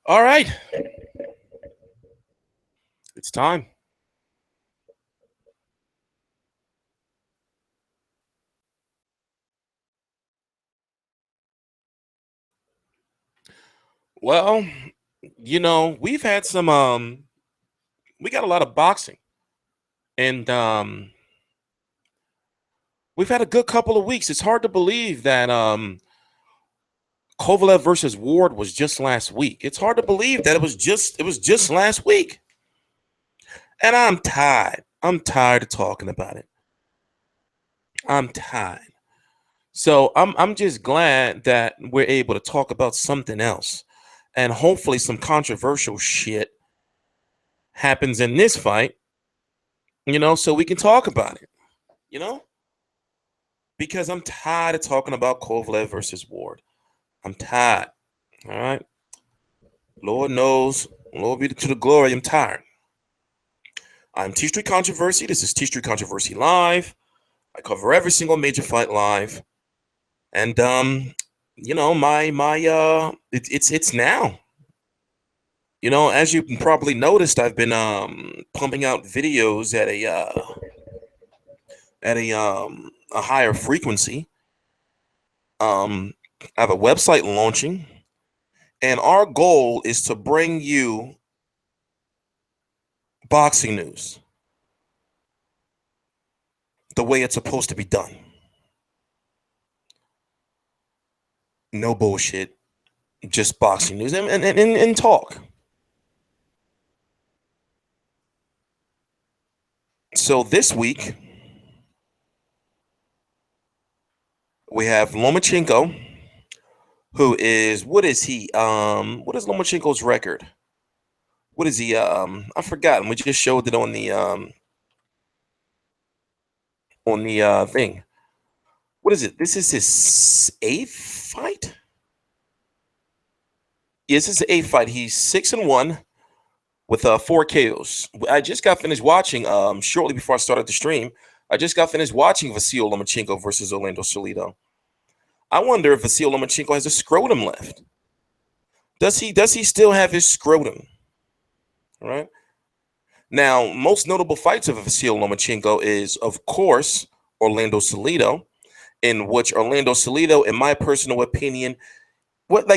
All right. It's time. Well, we've had some we got a lot of boxing and we've had a good couple of weeks. It's hard to believe that Kovalev versus Ward was just last week. It's hard to believe that it was just last week. And I'm tired. I'm tired of talking about it. I'm tired. So I'm just glad that we're able to talk about something else. And hopefully some controversial shit happens in this fight, so we can talk about it, you know, because I'm tired of talking about Kovalev versus Ward. I'm tired. All right. Lord knows, Lord be to the glory. I'm tired. I'm TstreeT Controversy. This is TstreeT Controversy Live. I cover every single major fight live. And it's now. As you probably noticed, I've been pumping out videos at a higher frequency. I have a website launching, and our goal is to bring you boxing news the way it's supposed to be done. No bullshit, just boxing news and talk. So this week we have Lomachenko, who is what is he? What is Lomachenko's record? What is he? I forgot. We just showed it on the thing. What is it? This is his eighth fight. Yes, this is the eighth fight. He's 6-1 with 4 KOs. I just got finished watching shortly before I started the stream. I just got finished watching Vasyl Lomachenko versus Orlando Salido. I wonder if Vasyl Lomachenko has a scrotum left. Does he still have his scrotum? All right. Now, most notable fights of Vasyl Lomachenko is, of course, Orlando Salido, in which Orlando Salido, in my personal opinion,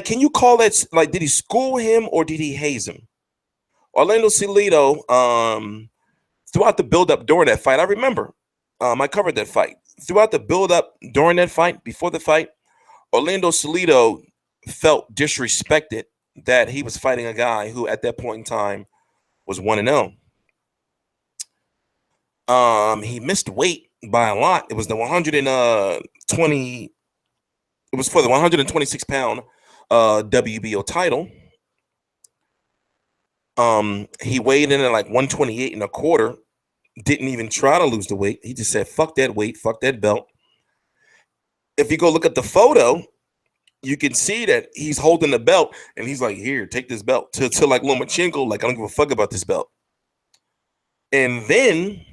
can you call that, did he school him or did he haze him? Orlando Salido, throughout the build-up during that fight, I remember, I covered that fight. Throughout the build-up during that fight, before the fight, Orlando Salido felt disrespected that he was fighting a guy who, at that point in time, was 1-0. He missed weight by a lot. It was the 120. It was for the 126-pound WBO title. He weighed in at like 128 and a quarter. Didn't even try to lose the weight. He just said, "Fuck that weight, fuck that belt." If you go look at the photo, you can see that he's holding the belt and he's like, "Here, take this belt." To like Lomachenko, like, I don't give a fuck about this belt. And then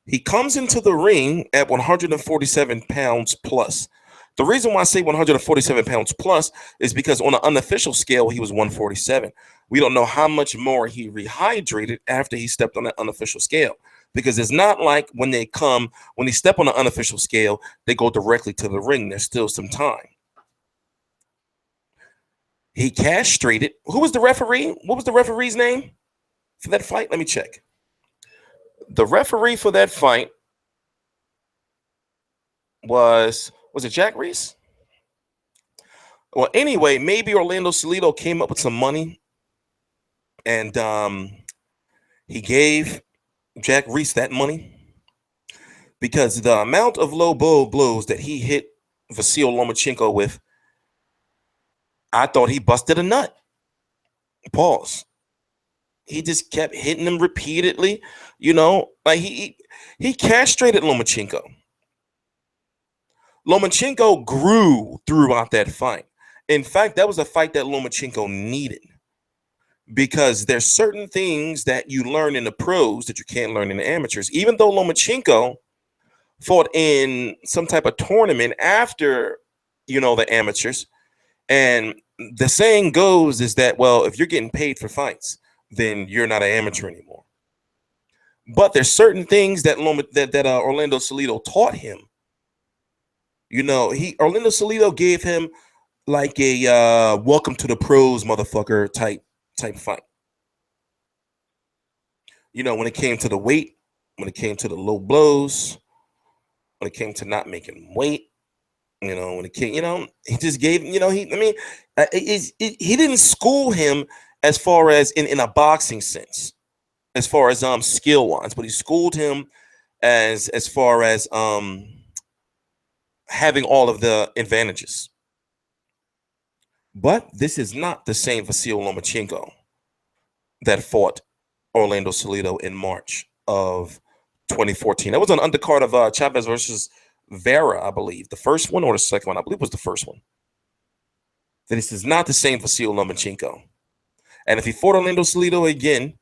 he comes into the ring at 147 pounds plus. The reason why I say 147 pounds plus is because on an unofficial scale, he was 147. We don't know how much more he rehydrated after he stepped on that unofficial scale, because it's not like when they step on the unofficial scale, they go directly to the ring. There's still some time. He castrated. Who was the referee? What was the referee's name for that fight? Let me check. The referee for that fight was it Jack Reese? Well, anyway, maybe Orlando Salido came up with some money and he gave Jack Reese that money, because the amount of low blows that he hit Vasyl Lomachenko with, I thought he busted a nut. Pause. He just kept hitting him repeatedly, like he castrated Lomachenko. Lomachenko grew throughout that fight. In fact, that was a fight that Lomachenko needed, because there's certain things that you learn in the pros that you can't learn in the amateurs. Even though Lomachenko fought in some type of tournament after, the amateurs, and the saying goes is that, well, if you're getting paid for fights, then you're not an amateur anymore. But there's certain things that Orlando Salido taught him. Orlando Salido gave him like a welcome to the pros, motherfucker type fight. When it came to the weight, when it came to the low blows, when it came to not making weight, when it came, he just gave, he didn't school him as far as in a boxing sense, as far as skill wise, but he schooled him as far as having all of the advantages. But this is not the same Vasyl Lomachenko that fought Orlando Salido in March of 2014. That was an undercard of Chavez versus Vera, I believe. The first one or the second one? I believe it was the first one. This is not the same Vasyl Lomachenko. And if he fought Orlando Salido again,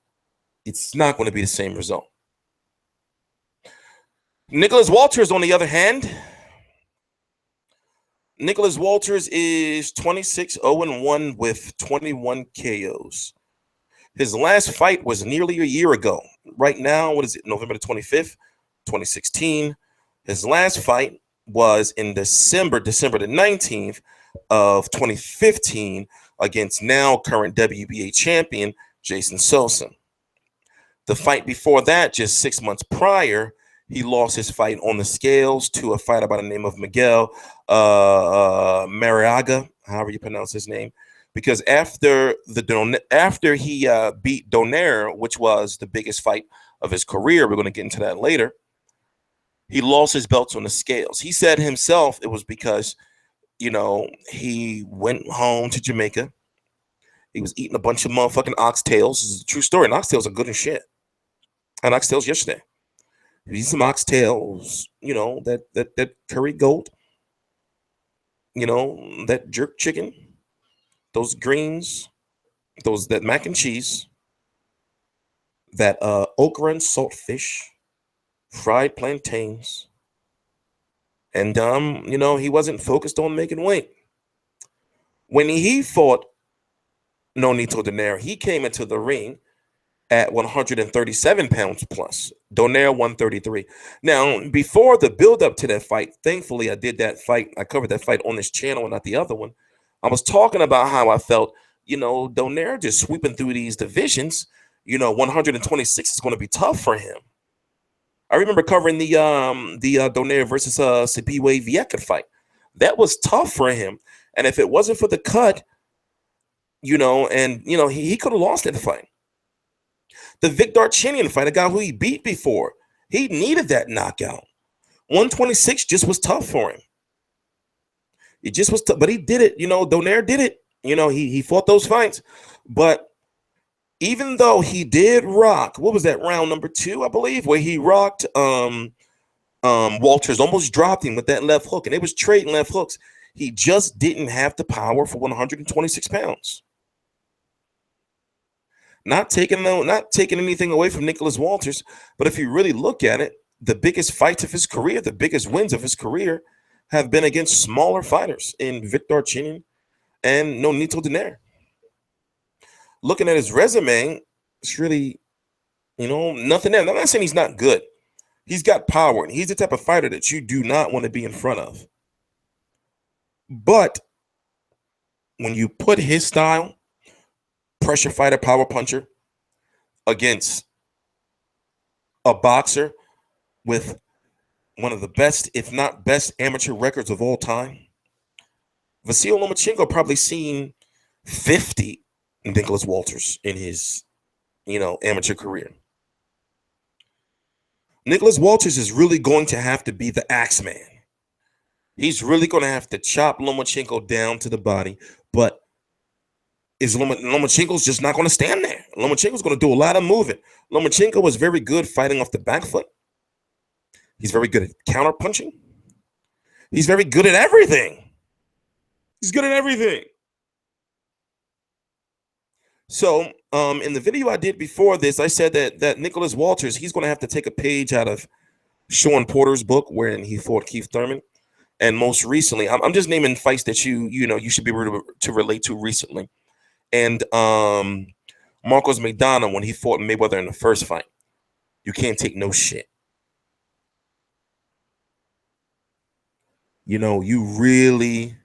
it's not going to be the same result. Nicolas Walters, on the other hand, Nicolas Walters is 26-0-1 with 21 KOs. His last fight was nearly a year ago. Right now, what is it? November the 25th, 2016. His last fight was in December the 19th of 2015 against now current WBA champion Jason Sosa. The fight before that, just 6 months prior, he lost his fight on the scales to a fighter by the name of Miguel Mariaga, however you pronounce his name, because after he beat Donaire, which was the biggest fight of his career, we're going to get into that later, he lost his belts on the scales. He said himself it was because, he went home to Jamaica. He was eating a bunch of motherfucking oxtails. This is a true story. And oxtails are good as shit. I had oxtails yesterday. He some oxtails, that curry goat, that jerk chicken, those greens, that mac and cheese, that okra and saltfish, fried plantains, and he wasn't focused on making weight. When he fought Nonito Donaire, he came into the ring at 137 pounds plus. Donaire 133. Now, before the build-up to that fight, thankfully I did that fight. I covered that fight on this channel and not the other one. I was talking about how I felt, Donaire just sweeping through these divisions. 126 is going to be tough for him. I remember covering the Donaire versus Sibiwe Vieca fight. That was tough for him. And if it wasn't for the cut, he could have lost that fight. The Victor Chinian fight, a guy who he beat before, he needed that knockout. 126 just was tough for him. It just was tough, but he did it. Donaire did it. He fought those fights. But even though he did rock, what was that, round number 2, I believe, where he rocked Walters, almost dropped him with that left hook, and it was trading left hooks. He just didn't have the power for 126 pounds. Not taking anything away from Nicolas Walters, but if you really look at it, the biggest fights of his career, the biggest wins of his career have been against smaller fighters in Victor Chinian and Nonito Donaire. Looking at his resume, it's really, nothing there. I'm not saying he's not good. He's got power, and he's the type of fighter that you do not want to be in front of. But when you put his style, pressure fighter, power puncher, against a boxer with one of the best, if not best, amateur records of all time, Vasyl Lomachenko probably seen 50 Nicolas Walters in his, amateur career. Nicolas Walters is really going to have to be the axe man. He's really going to have to chop Lomachenko down to the body, but Lomachenko's just not going to stand there. Lomachenko's going to do a lot of moving. Lomachenko was very good fighting off the back foot. He's very good at counter punching. He's very good at everything. He's good at everything. So in the video I did before this, I said that Nicolas Walters, he's going to have to take a page out of Sean Porter's book wherein he fought Keith Thurman. And most recently, I'm just naming fights that you should be able to relate to recently. And Marcos McDonough, when he fought Mayweather in the first fight, you can't take no shit. You really,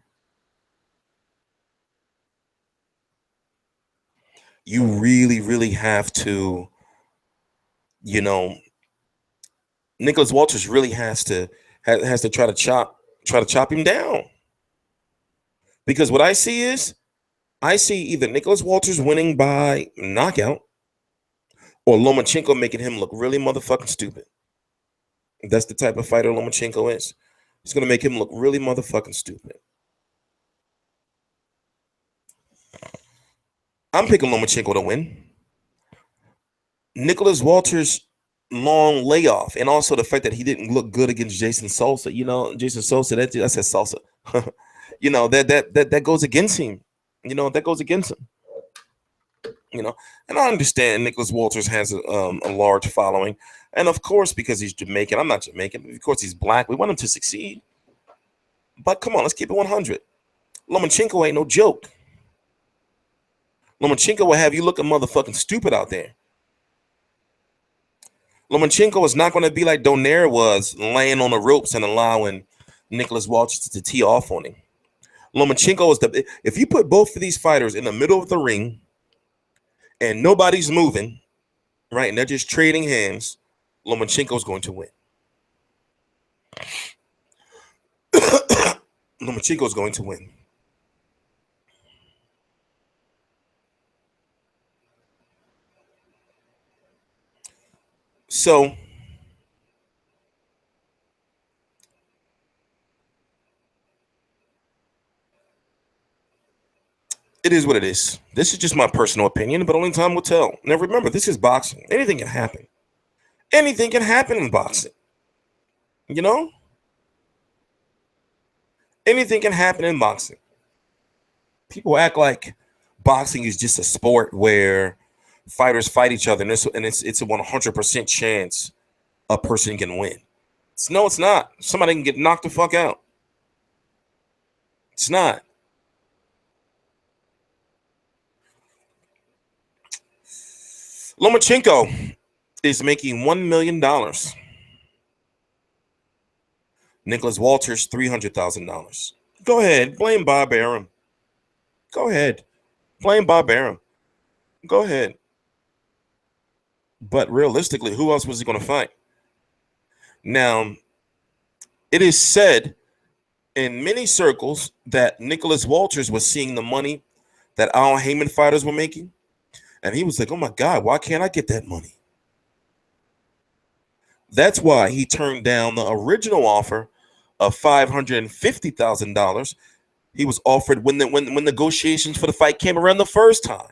really have to, you know, Nicholas Walters really has to try to chop him down. Because what I see either Nicholas Walters winning by knockout or Lomachenko making him look really motherfucking stupid. That's the type of fighter Lomachenko is. He's gonna make him look really motherfucking stupid. I'm picking Lomachenko to win. Nicholas Walters' long layoff, and also the fact that he didn't look good against Jason Sosa. Jason Sosa, I said salsa. That goes against him. That goes against him. And I understand Nicholas Walters has a large following, and of course because he's Jamaican. I'm not Jamaican. Of course he's black. We want him to succeed. But come on, let's keep it 100. Lomachenko ain't no joke. Lomachenko will have you looking motherfucking stupid out there. Lomachenko is not going to be like Donaire was, laying on the ropes and allowing Nicholas Walters to tee off on him. Lomachenko is if you put both of these fighters in the middle of the ring and nobody's moving, right, and they're just trading hands, Lomachenko is going to win. Lomachenko is going to win. So it is what it is. This is just my personal opinion, but only time will tell. Now remember, this is boxing. Anything can happen. Anything can happen in boxing. Anything can happen in boxing. People act like boxing is just a sport where fighters fight each other, and it's a 100% chance a person can win. No, it's not. Somebody can get knocked the fuck out. It's not. Lomachenko is making $1 million. Nicholas Walters, $300,000. Go ahead, blame Bob Arum. Go ahead, blame Bob Arum. Go ahead. But realistically, who else was he going to fight? Now, it is said in many circles that Nicholas Walters was seeing the money that Al Heyman fighters were making, and he was like, "Oh my God, why can't I get that money?" That's why he turned down the original offer of $550,000 he was offered when negotiations for the fight came around the first time,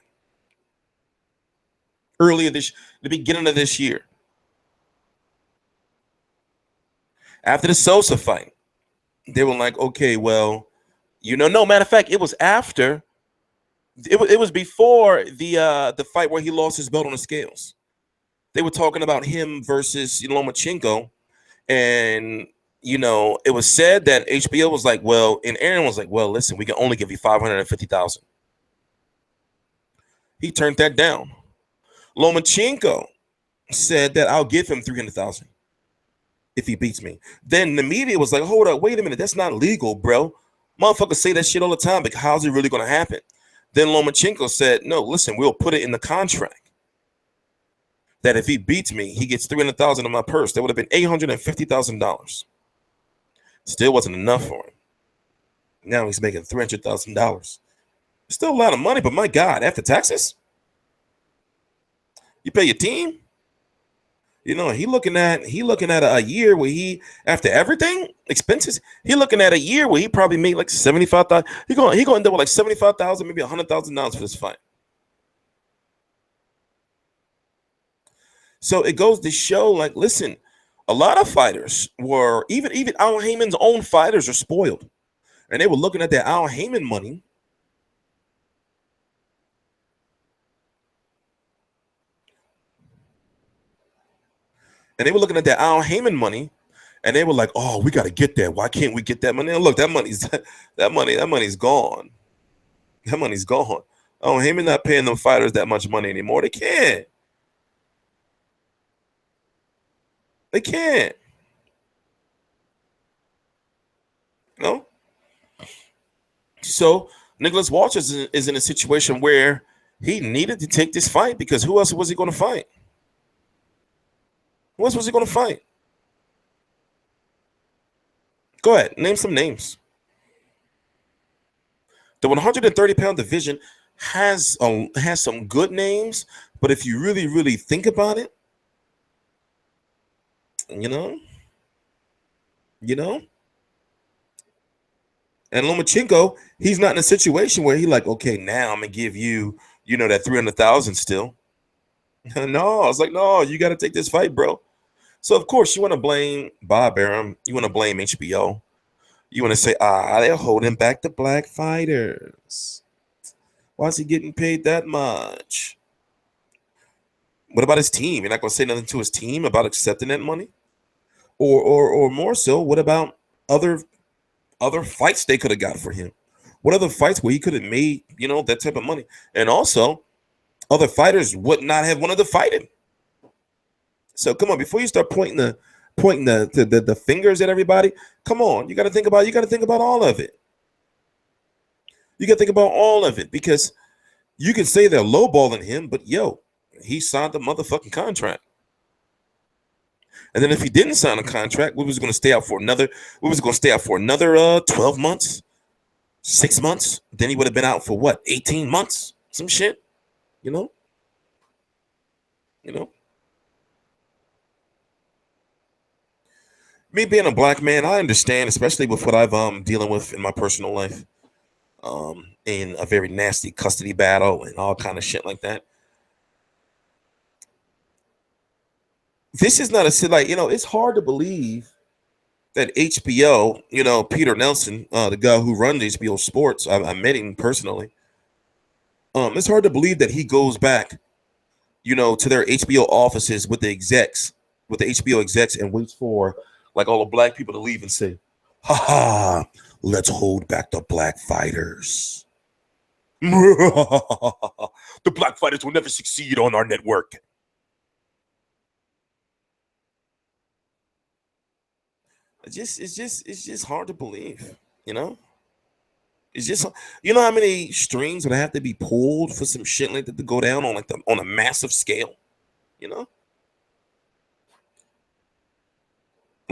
the beginning of this year, after the Sosa fight. They were like, okay, well, no, matter of fact, it was after, it was before the fight where he lost his belt on the scales. They were talking about him versus Lomachenko, and it was said that HBO was like, well, and Aaron was like, well, listen, we can only give you $550,000. He turned that down. Lomachenko said that I'll give him $300,000 if he beats me. Then the media was like, hold up, wait a minute, that's not legal, bro. Motherfuckers say that shit all the time, but how's it really going to happen? Then Lomachenko said, no, listen, we'll put it in the contract that if he beats me, he gets $300,000 in my purse. That would have been $850,000. Still wasn't enough for him. Now he's making $300,000. Still a lot of money, but my God, after taxes, you pay your team. He looking at a year where he, after everything expenses, he looking at a year where he probably made like $75,000. He gonna end up with like $75,000, maybe $100,000 for this fight. So it goes to show, like, listen, a lot of fighters were, even Al Heyman's own fighters are spoiled, and they were looking at their Al Heyman money. And they were looking at their Al Heyman money And they were like, "Oh, we got to get that. Why can't we get that money?" And look, that money's that money's gone. That money's gone. Oh, Heyman not paying them fighters that much money anymore. They can't. They can't. No. So Nicolas Walters is in a situation where he needed to take this fight because who else was he going to fight? Who else was he going to fight? Go ahead, name some names. The 130-pound division has some good names, but if you really think about it, you know, and Lomachenko, he's not in a situation where he like, okay, now I'm gonna give you, that 300,000 still. No, I was like, no, you got to take this fight, bro. So of course you want to blame Bob Arum, you want to blame HBO, you want to say, they're holding back the black fighters. Why is he getting paid that much? What about his team? You're not gonna say nothing to his team about accepting that money, or more so, what about other fights they could have got for him? What other fights where he could have made that type of money? And also, other fighters would not have wanted to fight him. So come on, before you start pointing the fingers at everybody, come on, you got to think about all of it. You got to think about all of it because you can say they're lowballing him, but he signed the motherfucking contract. And then if he didn't sign a contract, we was going to stay out for another 12 months, 6 months. Then he would have been out for what, 18 months? Some shit, you know. Me being a black man, I understand, especially with what I've dealing with in my personal life, in a very nasty custody battle and all kind of shit like that. This is not a it's hard to believe that HBO, Peter Nelson, the guy who runs HBO Sports, I met him personally. It's hard to believe that he goes back, to their HBO offices with the HBO execs, and waits for like all the black people to leave and say, "Ha ha, let's hold back the black fighters. The black fighters will never succeed on our network." It's just hard to believe, It's just how many strings would have to be pulled for some shit like that to go down on on a massive scale, A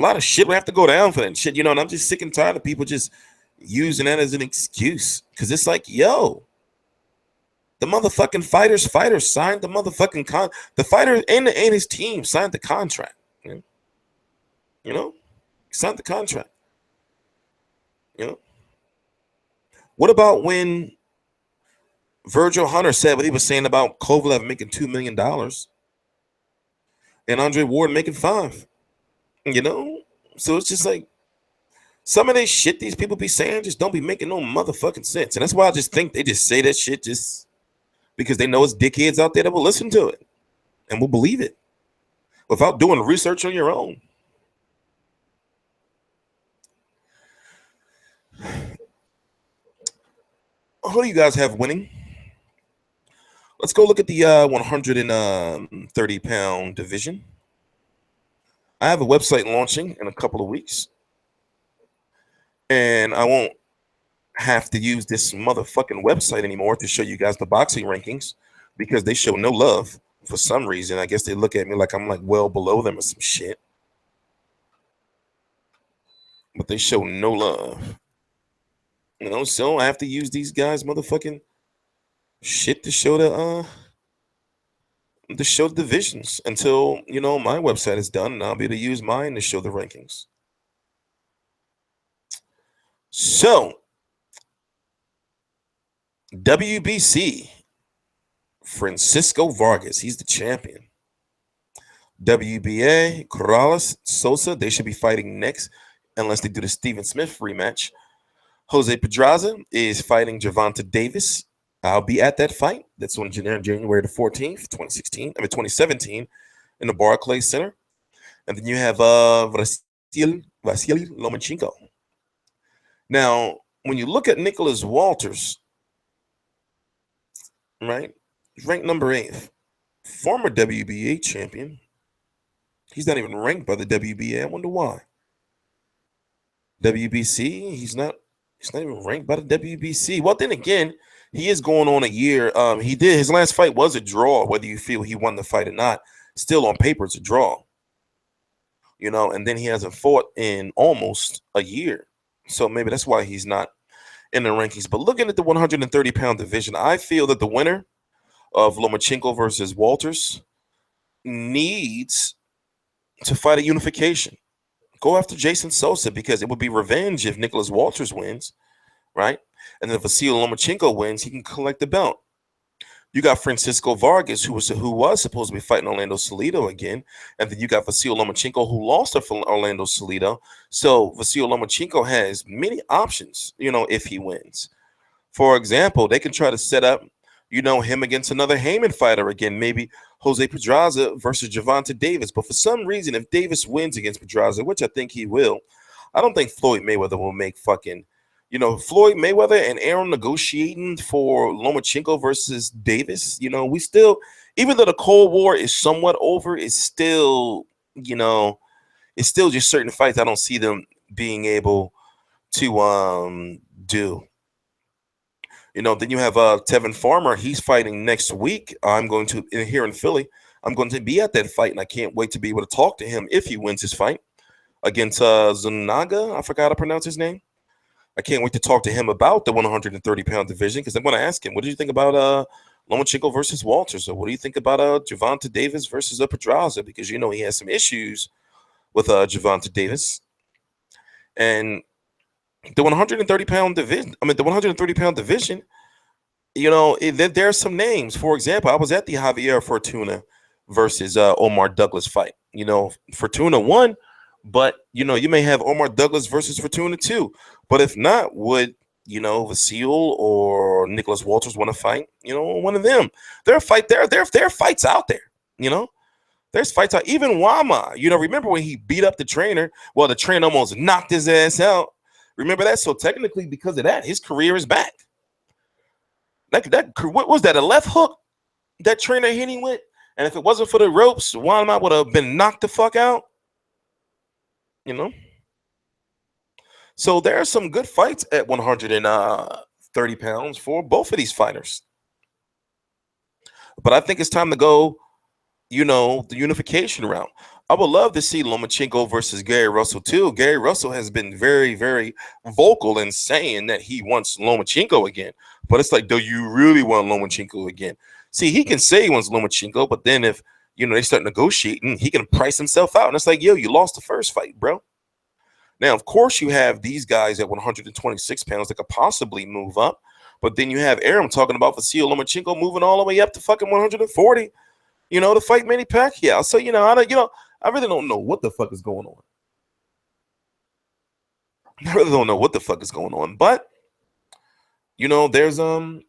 lot of shit would have to go down for that shit, and I'm just sick and tired of people just using that as an excuse because it's like, the motherfucking fighter signed the motherfucking the fighter and his team signed the contract, signed the contract. What about when Virgil Hunter said what he was saying about Kovalev making $2 million and Andre Ward making $5 million? So it's just like some of this shit these people be saying just don't be making no motherfucking sense. And that's why I just think they just say that shit just because they know it's dickheads out there that will listen to it and will believe it without doing research on your own. Who do you guys have winning? Let's go look at the 130-pound division. I have a website launching in a couple of weeks, and I won't have to use this motherfucking website anymore to show you guys the boxing rankings because they show no love for some reason. I guess they look at me like I'm like well below them or some shit, but they show no love. So I have to use these guys motherfucking shit to show the divisions until my website is done, and I'll be able to use mine to show the rankings. So WBC, Francisco Vargas, he's the champion. WBA, Corrales, Sosa, they should be fighting next unless they do the Steven Smith rematch. Jose Pedraza is fighting Gervonta Davis. I'll be at that fight. That's on January the 14th, 2017, in the Barclays Center. And then you have Vasyl Lomachenko. Now, when you look at Nicolas Walters, right, ranked number 8th, former WBA champion. He's not even ranked by the WBA. I wonder why. WBC, he's not even ranked by the WBC. Well, then again, he is going on a year. He did his last fight was a draw, whether you feel he won the fight or not. Still on paper, it's a draw. And then he hasn't fought in almost a year. So maybe that's why he's not in the rankings. But looking at the 130-pound division, I feel that the winner of Lomachenko versus Walters needs to fight a unification. Go after Jason Sosa, because it would be revenge if Nicolas Walters wins, right? And then if Vasyl Lomachenko wins, he can collect the belt. You got Francisco Vargas, who was supposed to be fighting Orlando Salido again, and then you got Vasyl Lomachenko, who lost to Orlando Salido. So Vasyl Lomachenko has many options, if he wins. For example, they can try to set up, him against another Heyman fighter again, maybe Jose Pedraza versus Gervonta Davis. But for some reason, if Davis wins against Pedraza, which I think he will, I don't think Floyd Mayweather will make fucking, Floyd Mayweather and Arum negotiating for Lomachenko versus Davis. We still, even though the Cold War is somewhat over, it's still, it's still just certain fights I don't see them being able to do. Then you have Tevin Farmer. He's fighting next week. I'm going to here in Philly. I'm going to be at that fight, and I can't wait to be able to talk to him if he wins his fight against Zuniga. I forgot to pronounce his name. I can't wait to talk to him about the 130-pound division, because I'm going to ask him, what do you think about Lomachenko versus Walters? Or what do you think about Gervonta Davis versus Pedraza? Because, he has some issues with Gervonta Davis. And the 130-pound division, the 130-pound division, there are some names. For example, I was at the Javier Fortuna versus Omar Douglas fight. Fortuna won, but, you may have Omar Douglas versus Fortuna too. But if not, would, Vasyl or Nicolas Walters want to fight, one of them? There are fights out there, There's fights out. Even Wama, remember when he beat up the trainer? Well, the trainer almost knocked his ass out. Remember that? So technically, because of that, his career is back. What was that? A left hook that trainer hit him with? And if it wasn't for the ropes, Wama would have been knocked the fuck out. So there are some good fights at 130 pounds for both of these fighters. But I think it's time to go, the unification route. I would love to see Lomachenko versus Gary Russell too. Gary Russell has been very, very vocal in saying that he wants Lomachenko again. But it's like, do you really want Lomachenko again? See, he can say he wants Lomachenko, but then if, they start negotiating, he can price himself out. And it's like, yo, you lost the first fight, bro. Now, of course, you have these guys at 126 pounds that could possibly move up. But then you have Arum talking about Vasyl Lomachenko moving all the way up to fucking 140, to fight Manny Pacquiao. So, I really don't know what the fuck is going on. I really don't know what the fuck is going on. But, there's options.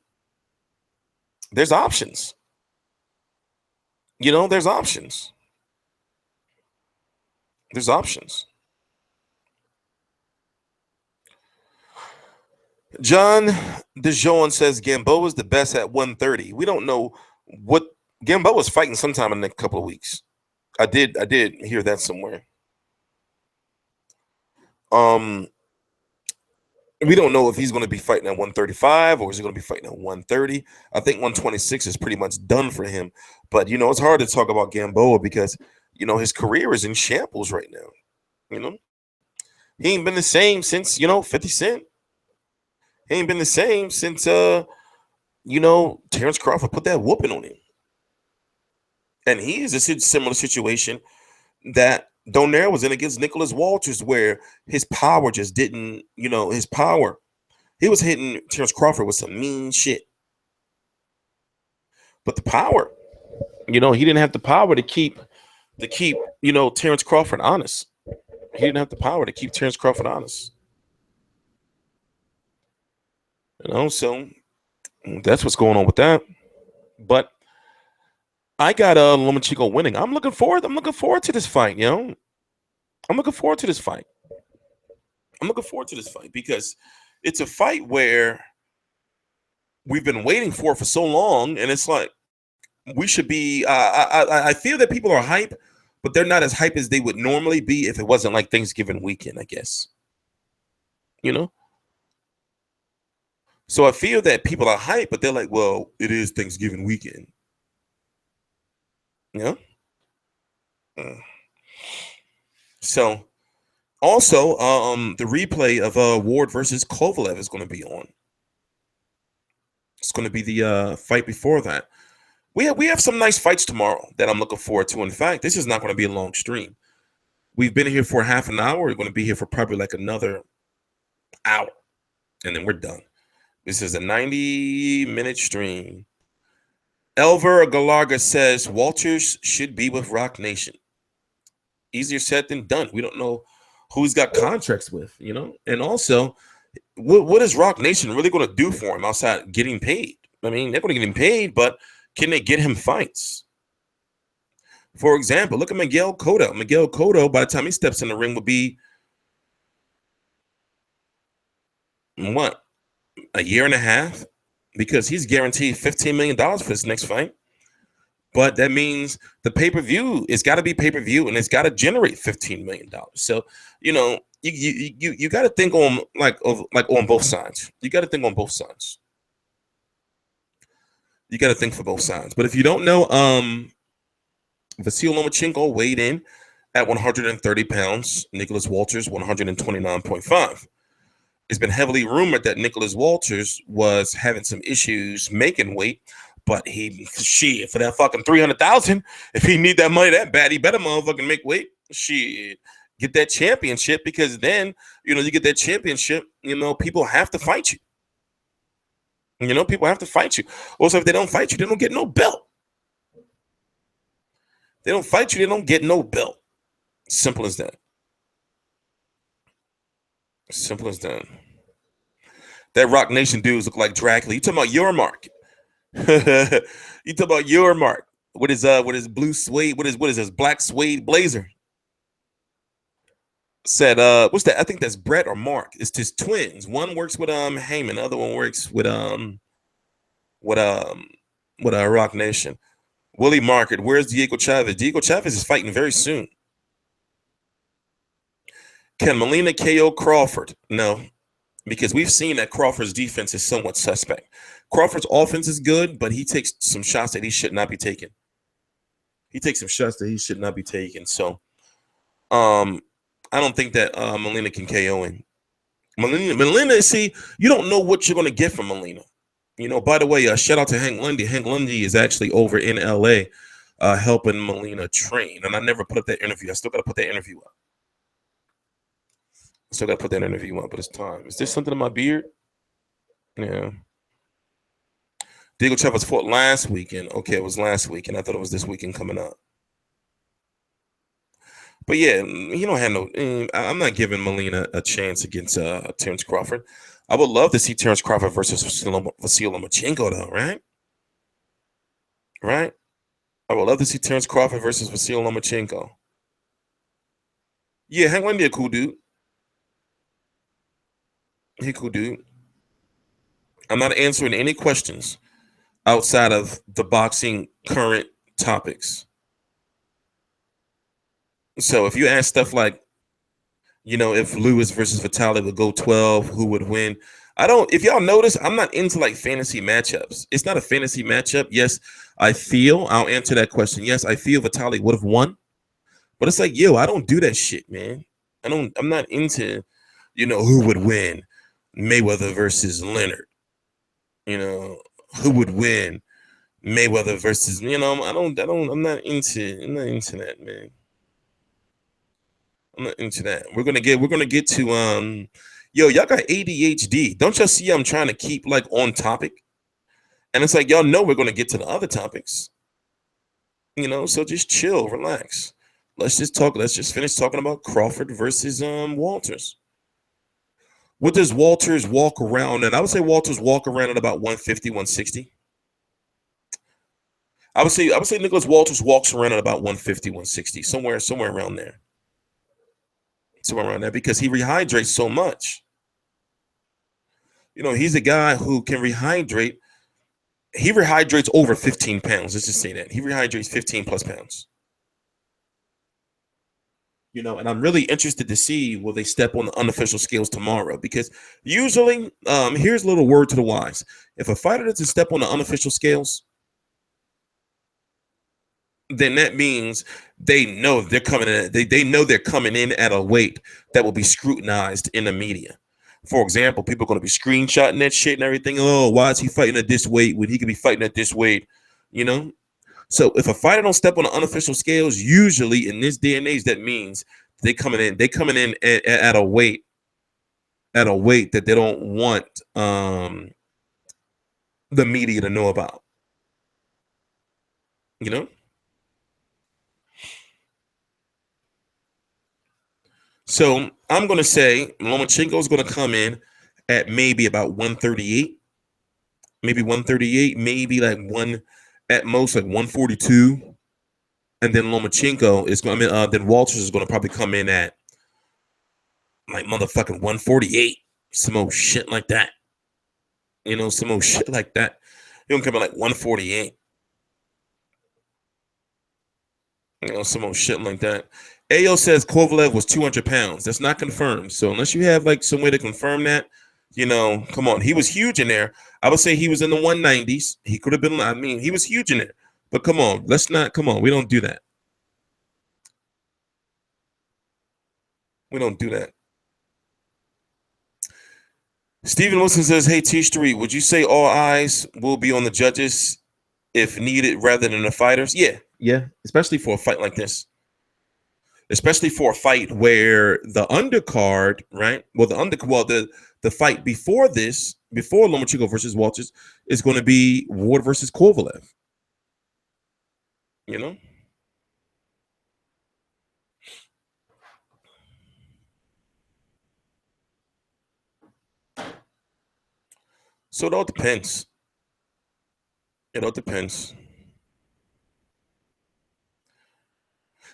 There's options. There's options. John DeJohn says Gamboa is the best at 130. We don't know what Gamboa is fighting sometime in the next couple of weeks. I did hear that somewhere. We don't know if he's going to be fighting at 135 or is he going to be fighting at 130. I think 126 is pretty much done for him. But, it's hard to talk about Gamboa because, his career is in shambles right now. He ain't been the same since, 50 Cent. He ain't been the same since, Terrence Crawford put that whooping on him. And he is a similar situation that Donaire was in against Nicolas Walters, where his power just didn't, his power. He was hitting Terrence Crawford with some mean shit. But the power, he didn't have the power to keep, Terrence Crawford honest. He didn't have the power to keep Terrence Crawford honest. So that's what's going on with that. But I got Lomachenko winning. I'm looking forward to this fight, I'm looking forward to this fight. I'm looking forward to this fight because it's a fight where we've been waiting for so long, and it's like we should be. I feel that people are hype, but they're not as hype as they would normally be if it wasn't like Thanksgiving weekend, I guess. You know? So I feel that people are hype, but they're like, well, it is Thanksgiving weekend. You know? So also, the replay of Ward versus Kovalev is going to be on. It's going to be the fight before that. We have some nice fights tomorrow that I'm looking forward to. In fact, this is not going to be a long stream. We've been here for half an hour. We're going to be here for probably like another hour, and then we're done. This is a 90-minute stream. Elver Galarga says Walters should be with Rock Nation. Easier said than done. We don't know who he's got contracts with, you know? And also, what is Rock Nation really going to do for him outside getting paid? I mean, they're going to get him paid, but can they get him fights? For example, look at Miguel Cotto. Miguel Cotto, by the time he steps in the ring, will be what? A year and a half? Because he's guaranteed $15 million for his next fight. But that means the pay-per-view, it's got to be pay-per-view, and it's got to generate $15 million. So, you know, you got to think on on both sides. You got to think on both sides. You got to think for both sides. But if you don't know, Vasyl Lomachenko weighed in at 130 pounds. Nicolas Walters, 129.5. It's been heavily rumored that Nicolas Walters was having some issues making weight, but shit, for that fucking $300,000, if he need that money that bad, he better motherfucking make weight. Shit, get that championship, because then, you know, you get that championship, you know, people have to fight you. You know, people have to fight you. Also, if they don't fight you, they don't get no belt. They don't fight you, they don't get no belt. Simple as that. Simple as that. That Rock Nation dudes look like Dracula. You talking about your mark? You talking about your mark? What is blue suede? What is this black suede blazer? Said what's that? I think that's Brett or Mark. It's just twins. One works with Heyman, the other one works with Rock Nation. Willie Market. Where's Diego Chavez? Diego Chavez is fighting very soon. Can Molina KO Crawford? No, because we've seen that Crawford's defense is somewhat suspect. Crawford's offense is good, but he takes some shots that he should not be taking. So, I don't think that Molina can KO him. Molina, see, you don't know what you're going to get from Molina. You know, by the way, shout out to Hank Lundy. Hank Lundy is actually over in LA helping Molina train. And I never put up that interview. I still got to put that interview up. But it's time. Is there something in my beard? Yeah. Diego Chavez fought last weekend. Okay, it was last weekend. I thought it was this weekend coming up. But yeah, he don't have no. I'm not giving Molina a chance against Terrence Crawford. I would love to see Terrence Crawford versus Vasyl Lomachenko, though, right? Right? I would love to see Terrence Crawford versus Vasyl Lomachenko. Yeah, Hank Lundy a cool dude. He cool dude. I'm not answering any questions outside of the boxing current topics. So if you ask stuff like, you know, if Lewis versus Vitaly would go 12, who would win? If y'all notice, I'm not into like fantasy matchups. It's not a fantasy matchup. Yes, I'll answer that question. Yes, I feel Vitaly would have won. But it's like, yo, I don't do that shit, man. I'm not into, you know, who would win Mayweather versus Leonard. You know, who would win Mayweather versus, you know, I'm not into that, man. I'm not into that. We're gonna get to y'all got ADHD. Don't y'all see I'm trying to keep like on topic? And it's like, y'all know we're gonna get to the other topics. You know, so just chill, relax. Let's just finish talking about Crawford versus Walters. What does Walters walk around? And I would say Walters walk around at about 150, 160. I would say Nicolas Walters walks around at about 150, 160, somewhere around there. somewhere around that, because he rehydrates so much. He's a guy who can rehydrate. He rehydrates over 15 pounds. Let's just say that. He rehydrates 15 plus pounds. And I'm really interested to see will they step on the unofficial scales tomorrow, because usually, here's a little word to the wise. If a fighter doesn't step on the unofficial scales, then that means they know they're coming in. They know they're coming in at a weight that will be scrutinized in the media. For example, people are going to be screenshotting that shit and everything. Oh, why is he fighting at this weight when he could be fighting at this weight? So if a fighter don't step on the unofficial scales, usually in this day and age, that means they coming in at a weight that they don't want the media to know about. So I'm going to say Lomachenko is going to come in at maybe about 138, maybe like at most like 142. And then Lomachenko is going to, then Walters is going to probably come in at like motherfucking 148. Some old shit like that. Some old shit like that. He's going to come in like 148. Some old shit like that. Ayo says Kovalev was 200 pounds. That's not confirmed. So unless you have like some way to confirm that, come on. He was huge in there. I would say he was in the 190s. He could have been, he was huge in there. But come on, we don't do that. We don't do that. Stephen Wilson says, hey, TstreeT, would you say all eyes will be on the judges if needed rather than the fighters? Yeah, especially for a fight like this. Especially for a fight where the undercard, right? Well, the fight before this, before Lomachenko versus Walters, is going to be Ward versus Kovalev. So it all depends. It all depends.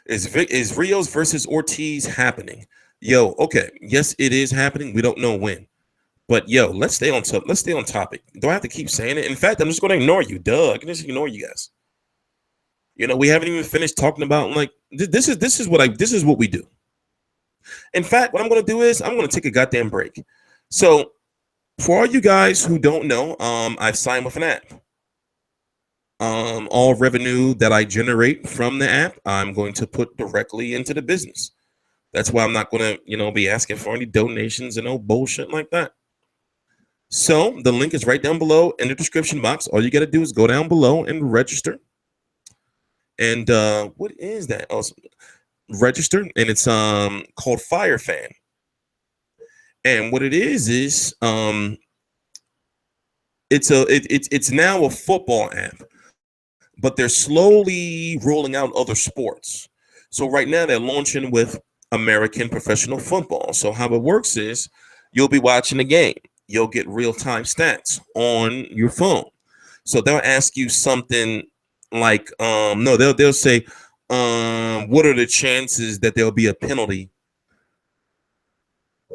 Is Rios versus Ortiz happening? Yo, okay. Yes, it is happening. We don't know when. But yo, let's stay on topic. Do I have to keep saying it? In fact, I'm just going to ignore you. Duh, I can just ignore you guys. We haven't even finished talking about like this is what we do. In fact, what I'm going to do is I'm going to take a goddamn break. So, for all you guys who don't know, I've signed with an app. All revenue that I generate from the app, I'm going to put directly into the business. That's why I'm not going to, be asking for any donations and no bullshit like that. So the link is right down below in the description box. All you got to do is go down below and register. And what is that? Oh, register, and it's called FireFan. And what it is it's now a football app, but they're slowly rolling out other sports. So right now they're launching with American professional football. So how it works is you'll be watching a game. You'll get real-time stats on your phone. So they'll ask you something like, they'll say, what are the chances that there'll be a penalty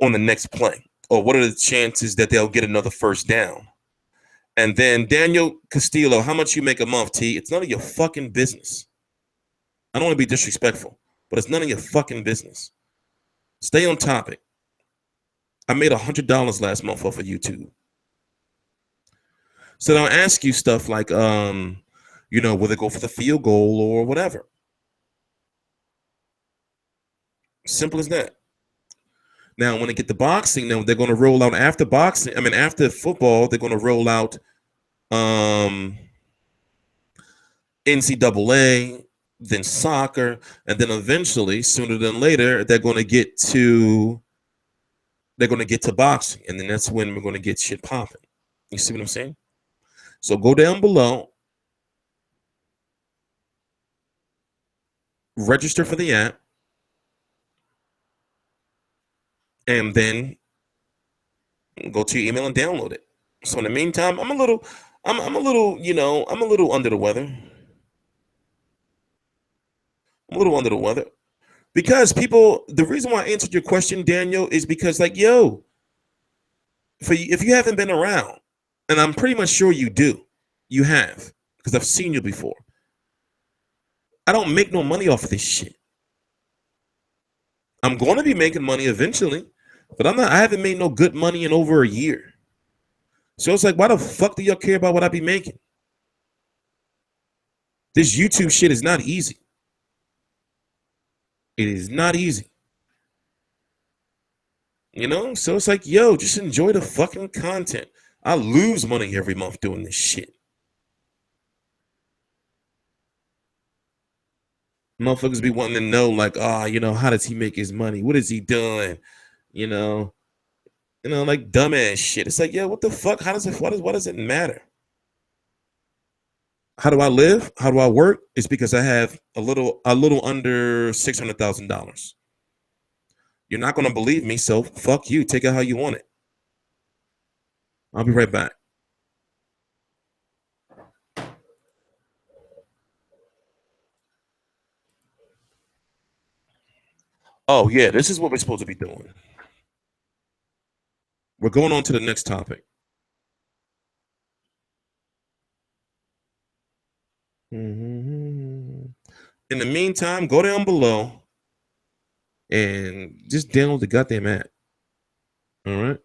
on the next play? Or what are the chances that they'll get another first down? And then Daniel Castillo, how much you make a month, T? It's none of your fucking business. I don't want to be disrespectful, but it's none of your fucking business. Stay on topic. I made $100 last month off of YouTube. So they'll ask you stuff like, will they go for the field goal or whatever? Simple as that. Now, when they get to boxing, they're going to roll out after boxing. After football, they're going to roll out NCAA, then soccer, and then eventually, sooner than later, they're going to get to boxing, and then that's when we're going to get shit popping. You see what I'm saying? So go down below, register for the app, and then go to your email and download it. So in the meantime, I'm a little under the weather. I'm a little under the weather. Because people, the reason why I answered your question, Daniel, is because like, yo, if you haven't been around, and I'm pretty much sure you do, you have, because I've seen you before. I don't make no money off of this shit. I'm going to be making money eventually, but I haven't made no good money in over a year. So it's like, why the fuck do y'all care about what I be making? This YouTube shit is not easy. It is not easy. You know? So it's like, yo, just enjoy the fucking content. I lose money every month doing this shit. Motherfuckers be wanting to know, like, you know, how does he make his money? What is he doing? You know, like dumbass shit. It's like, yeah, what the fuck? What does it matter? How do I live? How do I work? It's because I have a little under $600,000. You're not gonna believe me, so fuck you. Take it how you want it. I'll be right back. Oh yeah, this is what we're supposed to be doing. We're going on to the next topic. In the meantime, go down below and just download the goddamn app. All right.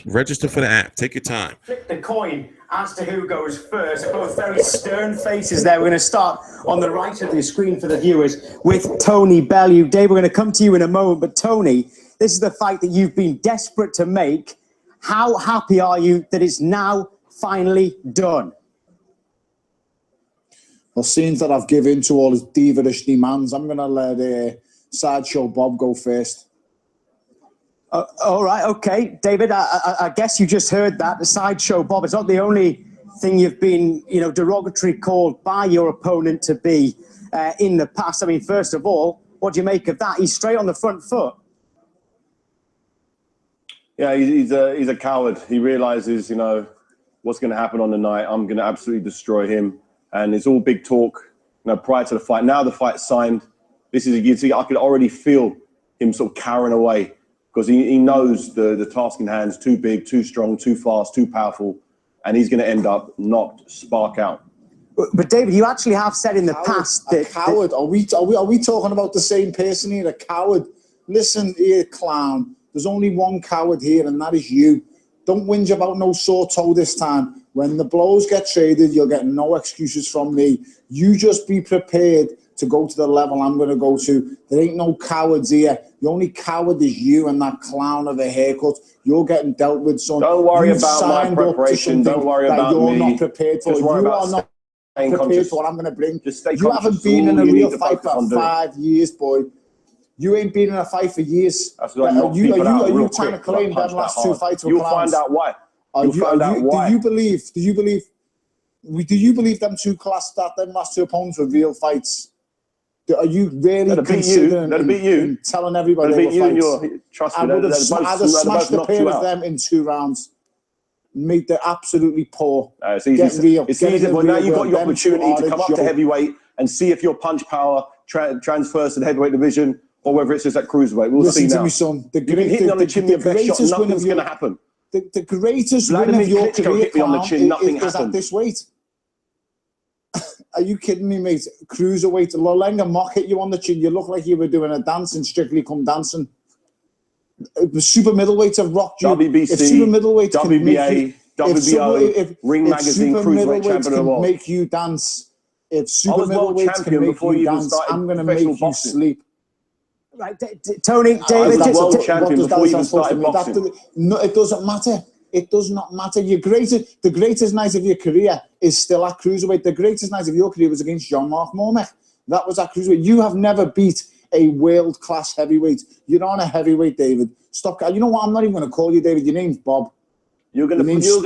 Register for the app. Take your time. Flip the coin as to who goes first. Both very stern faces there. We're going to start on the right of the screen for the viewers with Tony Bellew. Dave, we're going to come to you in a moment. But Tony, this is the fight that you've been desperate to make. How happy are you that it's now finally done? Well, seeing that I've given to all his diva-ish demands, I'm going to let Sideshow Bob go first. All right, okay. David, I guess you just heard that. The Sideshow Bob, it's not the only thing you've been, derogatory called by your opponent to be in the past. I mean, first of all, what do you make of that? He's straight on the front foot. Yeah, he's a coward. He realizes, what's going to happen on the night. I'm going to absolutely destroy him. And it's all big talk, prior to the fight. Now the fight's signed. I could already feel him sort of cowering away because he knows the task in hand is too big, too strong, too fast, too powerful, and he's going to end up knocked spark out. But David, you actually have said in the past that... A coward? Are we talking about the same person here? A coward? Listen here, clown. There's only one coward here, and that is you. Don't whinge about no sore toe this time. When the blows get traded, you'll get no excuses from me. You just be prepared to go to the level I'm going to go to. There ain't no cowards here. The only coward is you and that clown of a haircut. You're getting dealt with, son. Don't worry about my preparation. Don't worry about me. You're not prepared for. You are not prepared for what I'm going to bring. You haven't been in a real fight for 5 years, boy. You ain't been in a fight for years. That's what are you trying to claim them last two fights were You'll clowns? find out why. Do you believe them two last two opponents were real fights? Are you really considering telling everybody they were fights? I would have smashed the pair of them in 2 rounds. Made them absolutely poor. It's easy. Well, now you've got your opportunity to come up to heavyweight and see if your punch power transfers to the heavyweight division or whether it's just at cruiserweight. We'll see now. Listen to me, son. You've been hitting on the chin with your best shot. Nothing's going to happen. The greatest win of your career is at this weight. Are you kidding me, mate? Cruiserweight. Lolenga Mock hit you on the chin. You look like you were doing a dance in Strictly Come Dancing. The super middleweights have rocked you. WBC, if super middleweights WBA, WBO, Ring Magazine, Cruiserweight Champion of the World. Make you dance. If super middleweights can make you dance, I'm going to make you sleep. Right, Tony, David, world champion before you even started boxing. No, it doesn't matter. It does not matter. The greatest night of your career is still at cruiserweight. The greatest night of your career was against Jean-Marc Mormec. That was at cruiserweight. You have never beat a world-class heavyweight. You're on a heavyweight, David. Stop. You know what? I'm not even going to call you David. Your name's Bob. You're gonna feel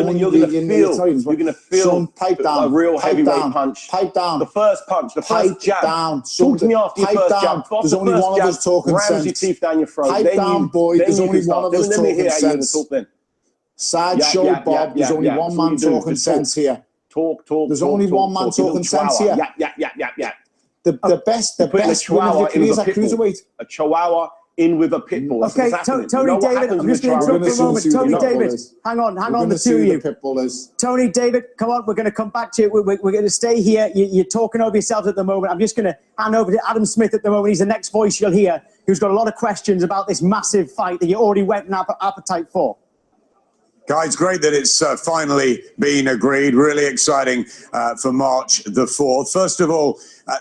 pipe down, a real heavyweight punch. Pipe down. The first punch, the first jab. Down. Talk to me after your first jab. There's only one of us talking sense. Rams your teeth down your throat. Pipe down, boy. There's only one of us talking sense. Sideshow Bob. There's only one man talking sense here. Talk. There's only one man talking sense here. Yeah. The best win of your career is at cruiserweight. A chihuahua in with a pit bull. Okay, Tony David, I'm just going to interrupt for a moment. Tony David, hang on, the two of you. Tony David, come on, we're going to come back to you. We're going to stay here. You're talking over yourselves at the moment. I'm just going to hand over to Adam Smith at the moment. He's the next voice you'll hear, who's got a lot of questions about this massive fight that you already went an appetite for. Guys, great that it's finally been agreed. Really exciting for March the 4th. First of all,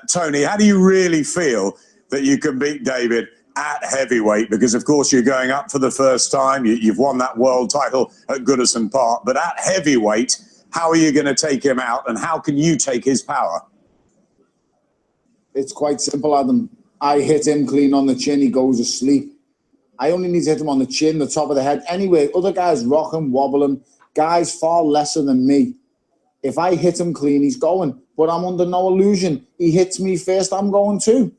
Tony, how do you really feel that you can beat David at heavyweight? Because, of course, you're going up for the first time. You've won that world title at Goodison Park. But at heavyweight, how are you going to take him out, and how can you take his power? It's quite simple, Adam. I hit him clean on the chin, he goes asleep. I only need to hit him on the chin, the top of the head. Anyway, other guys rock him, wobble him. Guys far lesser than me. If I hit him clean, he's going. But I'm under no illusion. He hits me first, I'm going too.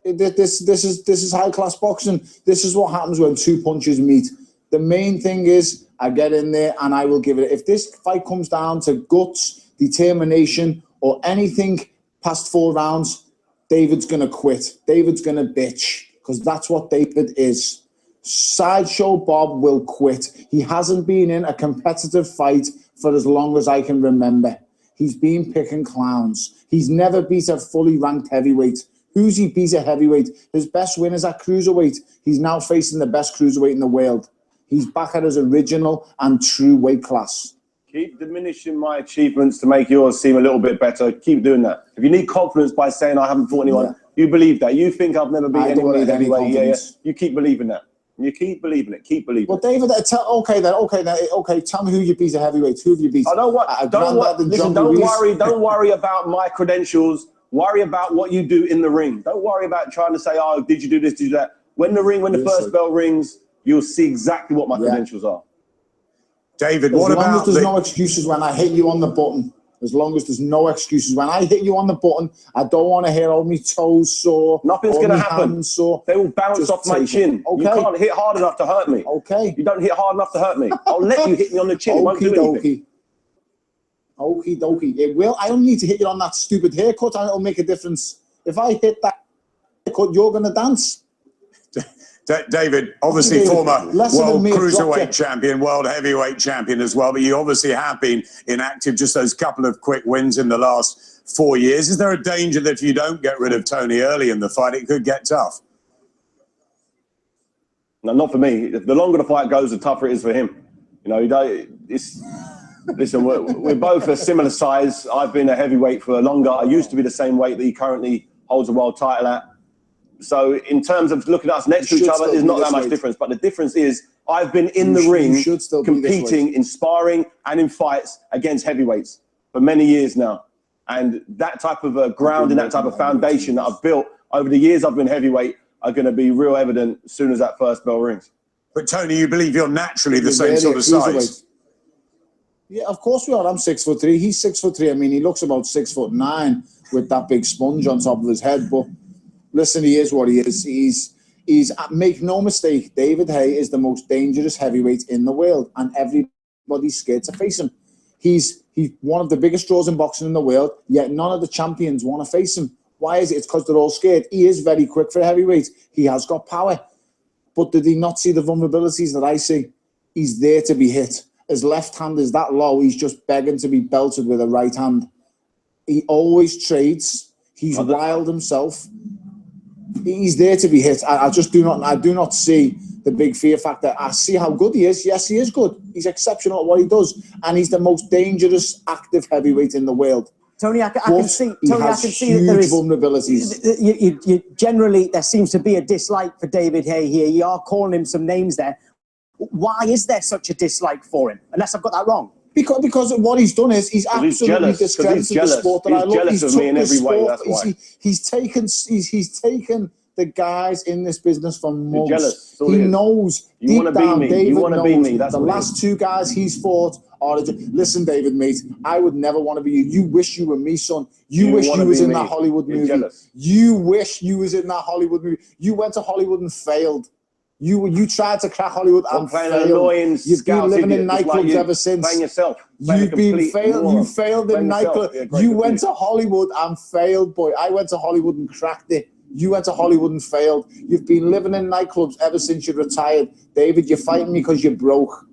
This is high-class boxing. This is what happens when two punches meet. The main thing is I get in there and I will give it. If this fight comes down to guts, determination, or anything past 4 rounds, David's going to quit. David's going to bitch, because that's what David is. Sideshow Bob will quit. He hasn't been in a competitive fight for as long as I can remember. He's been picking clowns. He's never beat a fully ranked heavyweight. Who's he beat at heavyweight? His best win is at cruiserweight. He's now facing the best cruiserweight in the world. He's back at his original and true weight class. Keep diminishing my achievements to make yours seem a little bit better. Keep doing that. If you need confidence by saying I haven't fought anyone, you believe that. You think I've never beat anyone at heavyweight. Yeah. You keep believing that. You keep believing it. Keep believing. Well, David, okay. Tell me who you beat at heavyweight. Who have you beat? I don't worry about my credentials. Worry about what you do in the ring. Don't worry about trying to say, oh, did you do this? Did you do that? When the first bell rings, you'll see exactly what my credentials are. David, what about? As long as there's no excuses when I hit you on the button. As long as there's no excuses. When I hit you on the button, I don't want to hear all my toes sore. Nothing's going to happen. They will bounce off my chin. Okay. You can't hit hard enough to hurt me. Okay. You don't hit hard enough to hurt me. I'll let you hit me on the chin. It won't do anything. Okie dokie. It will. I don't need to hit you on that stupid haircut, and it'll make a difference. If I hit that haircut, you're going to dance. David, obviously former world cruiserweight champion, world heavyweight champion as well, but you obviously have been inactive, just those couple of quick wins in the last 4 years. Is there a danger that if you don't get rid of Tony early in the fight, it could get tough? No, not for me. The longer the fight goes, the tougher it is for him. You know, listen, we're both a similar size. I've been a heavyweight for longer. I used to be the same weight that he currently holds a world title at. So in terms of looking at us next to each other, there's not that much difference. But the difference is I've been in the ring competing in sparring and in fights against heavyweights for many years now. And that type of ground and that type of foundation that I've built over the years I've been heavyweight are going to be real evident as soon as that first bell rings. But Tony, you believe you're naturally the same sort of size? Yeah, of course we are. I'm 6'3". He's 6'3". I mean, he looks about 6'9" with that big sponge on top of his head. But listen, he is what he is. He's make no mistake, David Haye is the most dangerous heavyweight in the world, and everybody's scared to face him. He's one of the biggest draws in boxing in the world, yet none of the champions want to face him. Why is it? It's because they're all scared. He is very quick for a heavyweight. He has got power. But did he not see the vulnerabilities that I see? He's there to be hit. His left hand is that low, he's just begging to be belted with a right hand. He always trades. He's wild himself. He's there to be hit. I do not see the big fear factor. I see how good he is. Yes, he is good. He's exceptional at what he does. And he's the most dangerous active heavyweight in the world. Tony, I can see that there is vulnerabilities. You generally, there seems to be a dislike for David Haye here. You are calling him some names there. Why is there such a dislike for him? Unless I've got that wrong. Because what he's done is he's absolutely discredited the sport that I love. He's jealous of me in every way. That's why. He's taken the guys in this business for months. Jealous. He knows deep down, David knows the last 2 guys he's fought are. Listen, David, mate, I would never want to be you. You wish you were me, son. You wish you was in that Hollywood movie. You wish you was in that Hollywood movie. You went to Hollywood and failed. You tried to crack Hollywood and playing failed. annoying You've been living in nightclubs ever since. Playing yourself. You've been failed. You failed in nightclubs. You went to Hollywood and failed, boy. I went to Hollywood and cracked it. You went to Hollywood and failed. You've been living in nightclubs ever since you retired. David, you're fighting me because you're broke.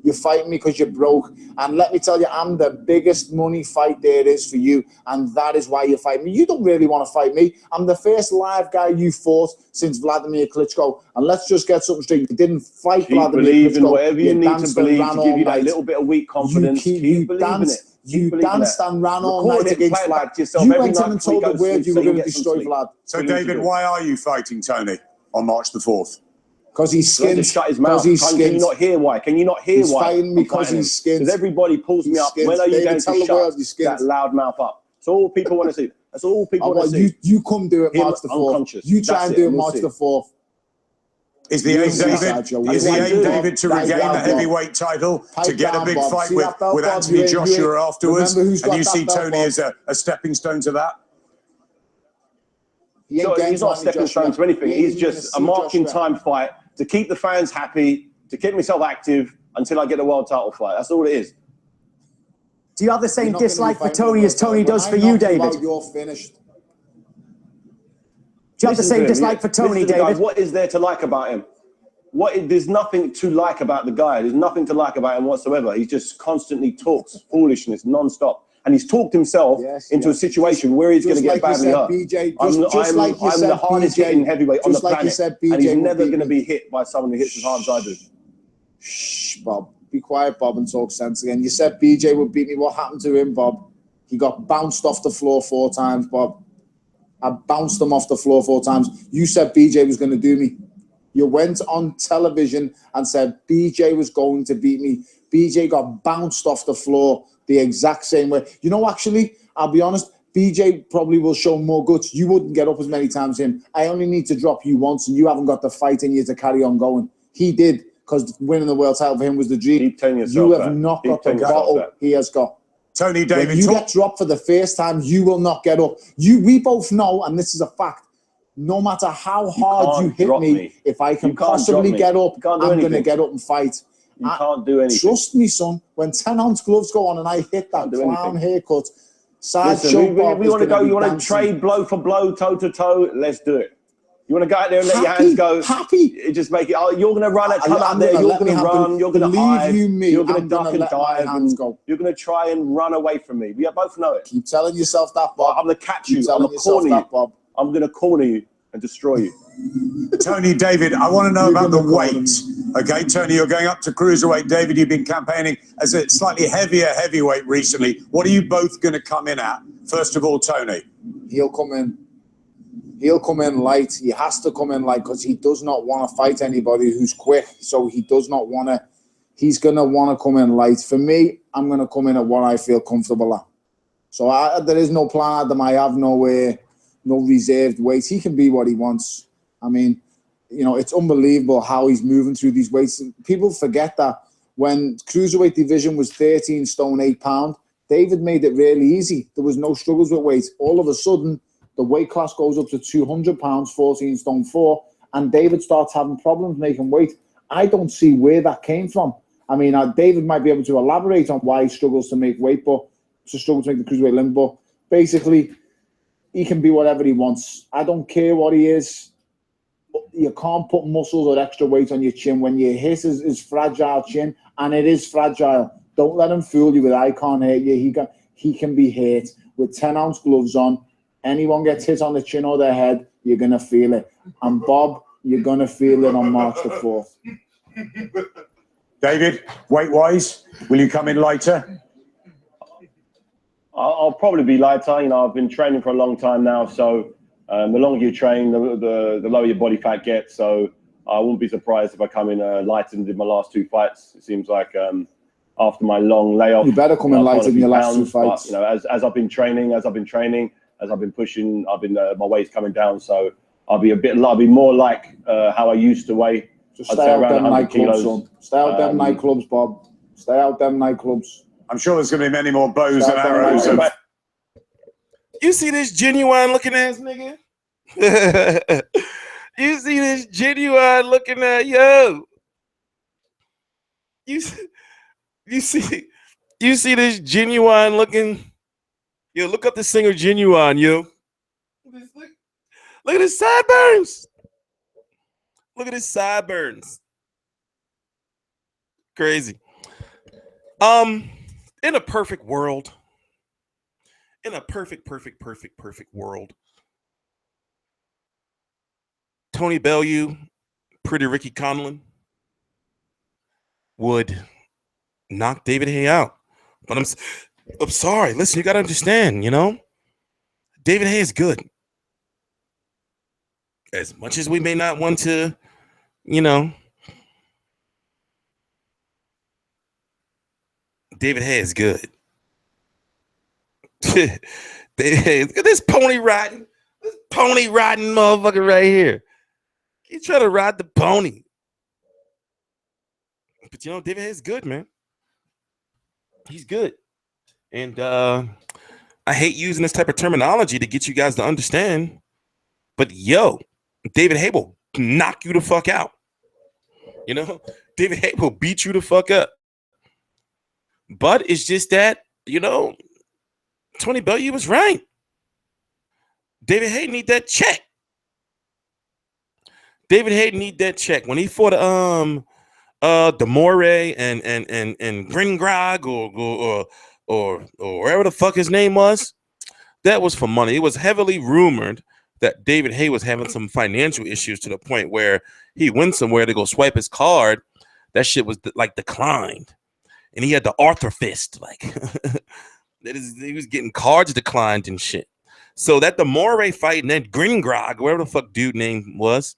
You're fighting me because you're broke. And let me tell you, I'm the biggest money fight there is for you. And that is why you're fighting me. You don't really want to fight me. I'm the first live guy you fought since Vladimir Klitschko. And let's just get something straight. You didn't fight Vladimir Klitschko. Believe in whatever you need to believe to give you that little bit of weak confidence. Keep believing it. You danced and ran all night against Vlad. You went in and told the world you were going to destroy Vlad. So, David, why are you fighting Tony on March the 4th? Because he's skint. Shut his mouth. Can you not hear why? Can you not hear he's why? He's fighting because he's skint. Because everybody pulls me up. When are you going to shut that loud mouth up? That's all people want to see. That's all people want to see. You come do it March the 4th. You try and do it March the 4th. Is the aim, David, to regain the heavyweight title, to get a big fight with Anthony Joshua afterwards? And you see Tony as a stepping stone to that? He's not a stepping stone to anything. He's just a marking time fight to keep the fans happy, to keep myself active until I get a world title fight. That's all it is. Do you have the same dislike for Tony as Tony does for you, David? You're finished. Do you have the same dislike for Tony, David? What is there to like about him? There's nothing to like about the guy. There's nothing to like about him whatsoever. He just constantly talks foolishness non-stop. And he's talked himself into a situation where he's going to get badly hurt. I'm the hardest hitting heavyweight on the planet, and he's never going to be hit by someone who hits as hard as I do. Shh, Bob. Be quiet, Bob, and talk sense again. You said BJ would beat me. What happened to him, Bob? He got bounced off the floor 4 times, Bob. I bounced him off the floor 4 times. You said BJ was going to do me. You went on television and said BJ was going to beat me. BJ got bounced off the floor the exact same way. You know, actually, I'll be honest, BJ probably will show more guts. You wouldn't get up as many times as him. I only need to drop you once, and you haven't got the fight in you to carry on going. He did, because winning the world title for him was the dream. You have not got the bottle he has got. Tony, David, when you get dropped for the first time, you will not get up. We both know, and this is a fact, no matter how hard you hit me, if I can possibly get up, I'm going to get up and fight. You can't do anything. Trust me, son. When 10-ounce gloves go on and I hit that clown haircut, sideshow Bob, we want to go. You want to trade blow for blow, toe to toe? Let's do it. You want to go out there and let your hands go? Happy. Just make it. Oh, you're going to run it. Come out there. You're going to run. You're going to hide. You're going to duck and dive. You're going to try and run away from me. We both know it. Keep telling yourself that, Bob. I'm going to catch you. I'm going to corner you, Bob. I'm going to corner you and destroy you. Tony, David, I want to know about the weight. Okay, Tony, you're going up to cruiserweight. David, you've been campaigning as a slightly heavier heavyweight recently. What are you both going to come in at? First of all, Tony. He'll come in light. He has to come in light because he does not want to fight anybody who's quick. So he does not want to. He's going to want to come in light. For me, I'm going to come in at what I feel comfortable at. So there is no plan Adam. I have no reserved weight. He can be what he wants. I mean, you know, it's unbelievable how he's moving through these weights. People forget that when cruiserweight division was 13 stone 8 pound, David made it really easy. There was no struggles with weight. All of a sudden, the weight class goes up to 200 pounds, 14 stone 4, and David starts having problems making weight. I don't see where that came from. I mean, David might be able to elaborate on why he struggles to make weight, but to struggle to make the cruiserweight limit. But basically, he can be whatever he wants. I don't care what he is. You can't put muscles or extra weight on your chin when you hit his fragile chin, and it is fragile. Don't let him fool you with I can't hurt you. He can be hurt with 10-ounce gloves on. Anyone gets hit on the chin or their head, you're going to feel it. And Bob, you're going to feel it on March the 4th. David, weight-wise, will you come in lighter? I'll probably be lighter. You know, I've been training for a long time now, so the longer you train, the lower your body fat gets. So I wouldn't be surprised if I come in lighter than did my last 2 fights. It seems like after my long layoff, you better come in lighter than your last 2 fights. But, you know, as I've been training, as I've been pushing, my weight's coming down. So I'll be more like how I used to weigh. Just stay out them nightclubs, son. Stay out them nightclubs, Bob. Stay out them nightclubs. I'm sure there's going to be many more bows and arrows. You see this genuine looking ass nigga? You see this genuine looking at yo. You you see this genuine looking. Yo, look up the singer Genuine, yo. Look at his sideburns. Look at his sideburns. Crazy. In a perfect world, in a perfect world, Tony Bellew, Pretty Ricky Conlon would knock David Haye out. But I'm sorry. Listen, you got to understand, David Haye is good. As much as we may not want to, David Haye is good. David Haye, look at this pony riding motherfucker right here. He trying to ride the pony. But David Haye is good, man. He's good. And I hate using this type of terminology to get you guys to understand. But David Haye will knock you the fuck out. David Haye will beat you the fuck up. But it's just that, Tony Bellew was right. David Haye need that check. David Haye need that check. When he fought Demore and Gringrog or wherever the fuck his name was, that was for money. It was heavily rumored that David Haye was having some financial issues to the point where he went somewhere to go swipe his card. That shit was declined. And he had the Arthur fist, he was getting cards declined and shit. So that Demore fight and that Gringrog, whatever the fuck dude name was,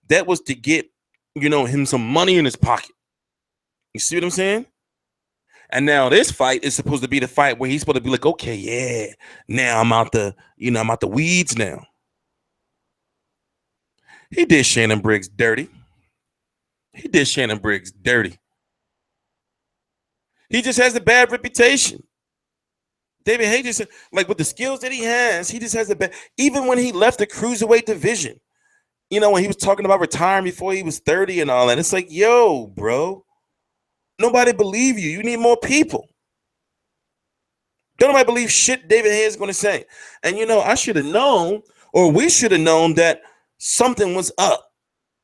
that was to get, him some money in his pocket. You see what I'm saying? And now this fight is supposed to be the fight where he's supposed to be like, okay, yeah, now I'm out the weeds now. He did Shannon Briggs dirty. He just has a bad reputation. David Haye just, with the skills that he just has a bad, even when he left the cruiserweight division, when he was talking about retiring before he was 30 and all that, it's like, yo, bro, nobody believe you. You need more people. Don't nobody believe shit David Haye is going to say. And, I should have known, or we should have known that something was up.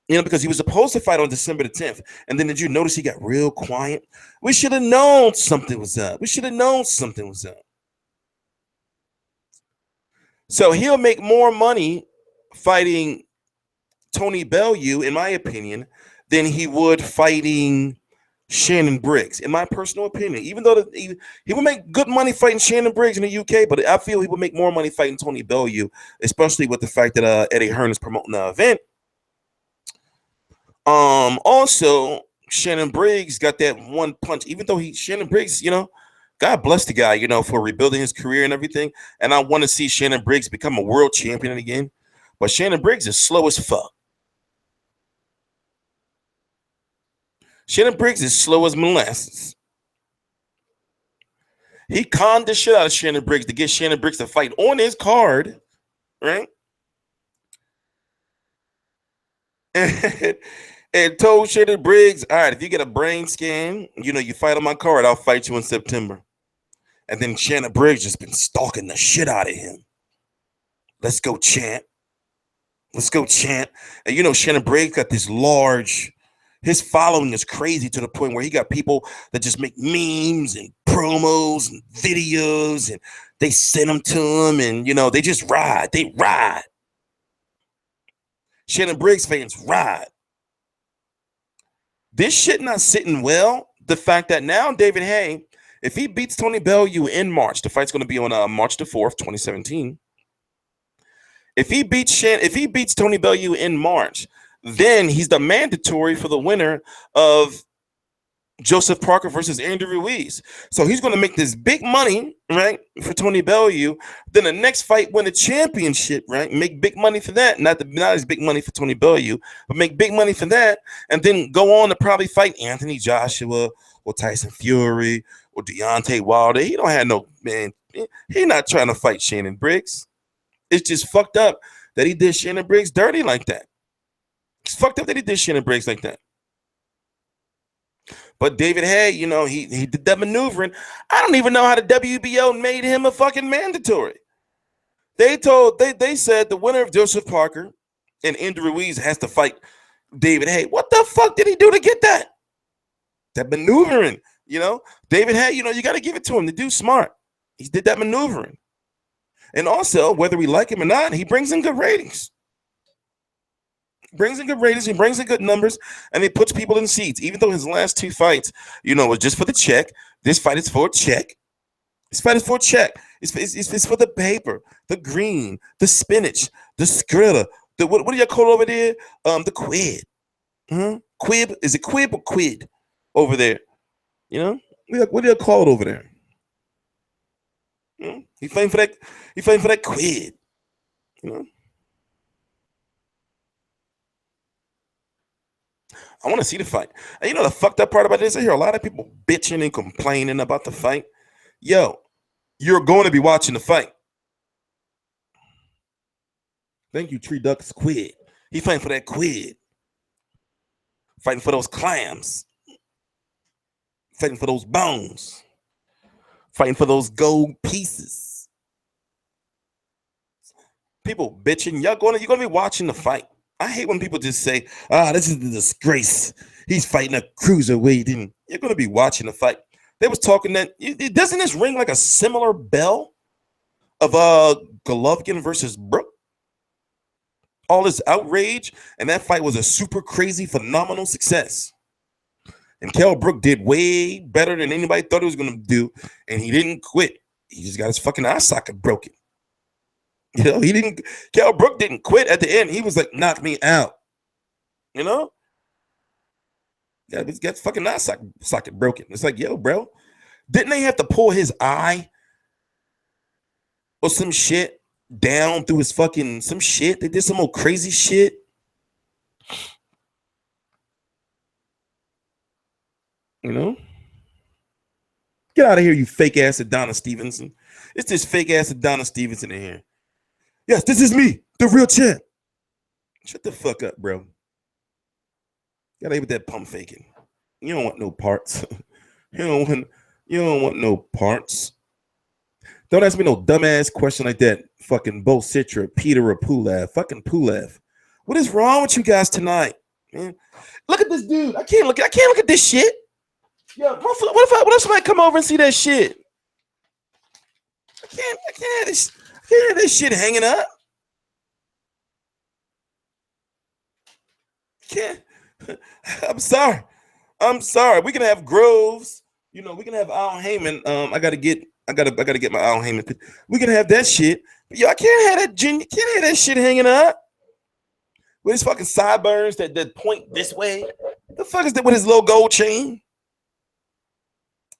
Because he was supposed to fight on December the 10th. And then did you notice he got real quiet? We should have known something was up. So he'll make more money fighting Tony Bellew, in my opinion, than he would fighting Shannon Briggs, in my personal opinion. Even though he would make good money fighting Shannon Briggs in the UK, but I feel he would make more money fighting Tony Bellew, especially with the fact that Eddie Hearn is promoting the event. Also, Shannon Briggs got that one punch, even though Shannon Briggs, God bless the guy, for rebuilding his career and everything. And I want to see Shannon Briggs become a world champion again. But Shannon Briggs is slow as fuck. Shannon Briggs is slow as molasses. He conned the shit out of Shannon Briggs to get Shannon Briggs to fight on his card, right? And told Shannon Briggs, all right, if you get a brain scan, you fight on my card, I'll fight you in September. And then Shannon Briggs just been stalking the shit out of him. Let's go, champ. And Shannon Briggs got this large, his following is crazy to the point where he got people that just make memes and promos and videos, and they send them to him, and they just ride. They ride. Shannon Briggs fans ride. This shit not sitting well. The fact that now David Haye, if he beats Tony Bellew in March, the fight's going to be on March the 4th, 2017. If he beats Tony Bellew in March, then he's the mandatory for the winner of Joseph Parker versus Andrew Ruiz. So he's going to make this big money, right, for Tony Bellew. Then the next fight, win a championship, right? Make big money for that. Not as big money for Tony Bellew, but make big money for that. And then go on to probably fight Anthony Joshua or Tyson Fury or Deontay Wilder. He don't have no, man. He not trying to fight Shannon Briggs. It's just fucked up that he did Shannon Briggs dirty like that. It's fucked up that he did shit in breaks like that. But David Haye, you know, he did that maneuvering. I don't even know how the WBO made him a fucking mandatory. They said the winner of Joseph Parker and Andy Ruiz has to fight David Haye. What the fuck did he do to get that? That maneuvering, you know? David Haye, you know, you got to give it to him. The dude's smart. He did that maneuvering. And also, whether we like him or not, he brings in good ratings. He brings in good numbers, and he puts people in seats. Even though his last two fights, you know, was just for the check. This fight is for a check. This fight is for a check. It's for the paper, the green, the spinach, the skrilla, the what do you call over there? The quid. Quib? Is it quib or quid over there? You know? What do you call it over there? He fighting for that. He fighting for that quid. You know? I want to see the fight. And you know the fucked up part about this? I hear a lot of people bitching and complaining about the fight. Yo, you're going to be watching the fight. Thank you, Tree Ducks Quid. He fighting for that quid. Fighting for those clams. Fighting for those bones. Fighting for those gold pieces. People bitching. You're going to be watching the fight. I hate when people just say, this is the disgrace. He's fighting a cruiserweight. And you're going to be watching the fight. They was talking that, doesn't this ring like a similar bell of Golovkin versus Brook? All this outrage, and that fight was a super crazy, phenomenal success. And Kell Brook did way better than anybody thought he was going to do, and he didn't quit. He just got his fucking eye socket broken. You know, Kell Brook didn't quit at the end. He was like, knock me out. You know? Yeah, he's got fucking eye socket broken. It's like, yo, bro, didn't they have to pull his eye or some shit down through his fucking some shit? They did some old crazy shit. You know? Get out of here, you fake ass Adonis Stevenson. It's this fake ass Adonis Stevenson in here. Yes, this is me, the real champ. Shut the fuck up, bro. Get out of here with that pump faking. You don't want no parts. You don't want no parts. Don't ask me no dumbass question like that. Fucking Bo Citra, Peter or Pulev. Fucking Pulev. What is wrong with you guys tonight, man? Look at this dude. I can't look at this shit. Yo, what if somebody come over and see that shit? I can't have this shit hanging up. Can't. I'm sorry. We can have Groves. You know, we can have Al Heyman. I gotta get my Al Heyman. We can have that shit. But yo, I can't have that shit hanging up. With his fucking sideburns that point this way. The fuck is that with his little gold chain?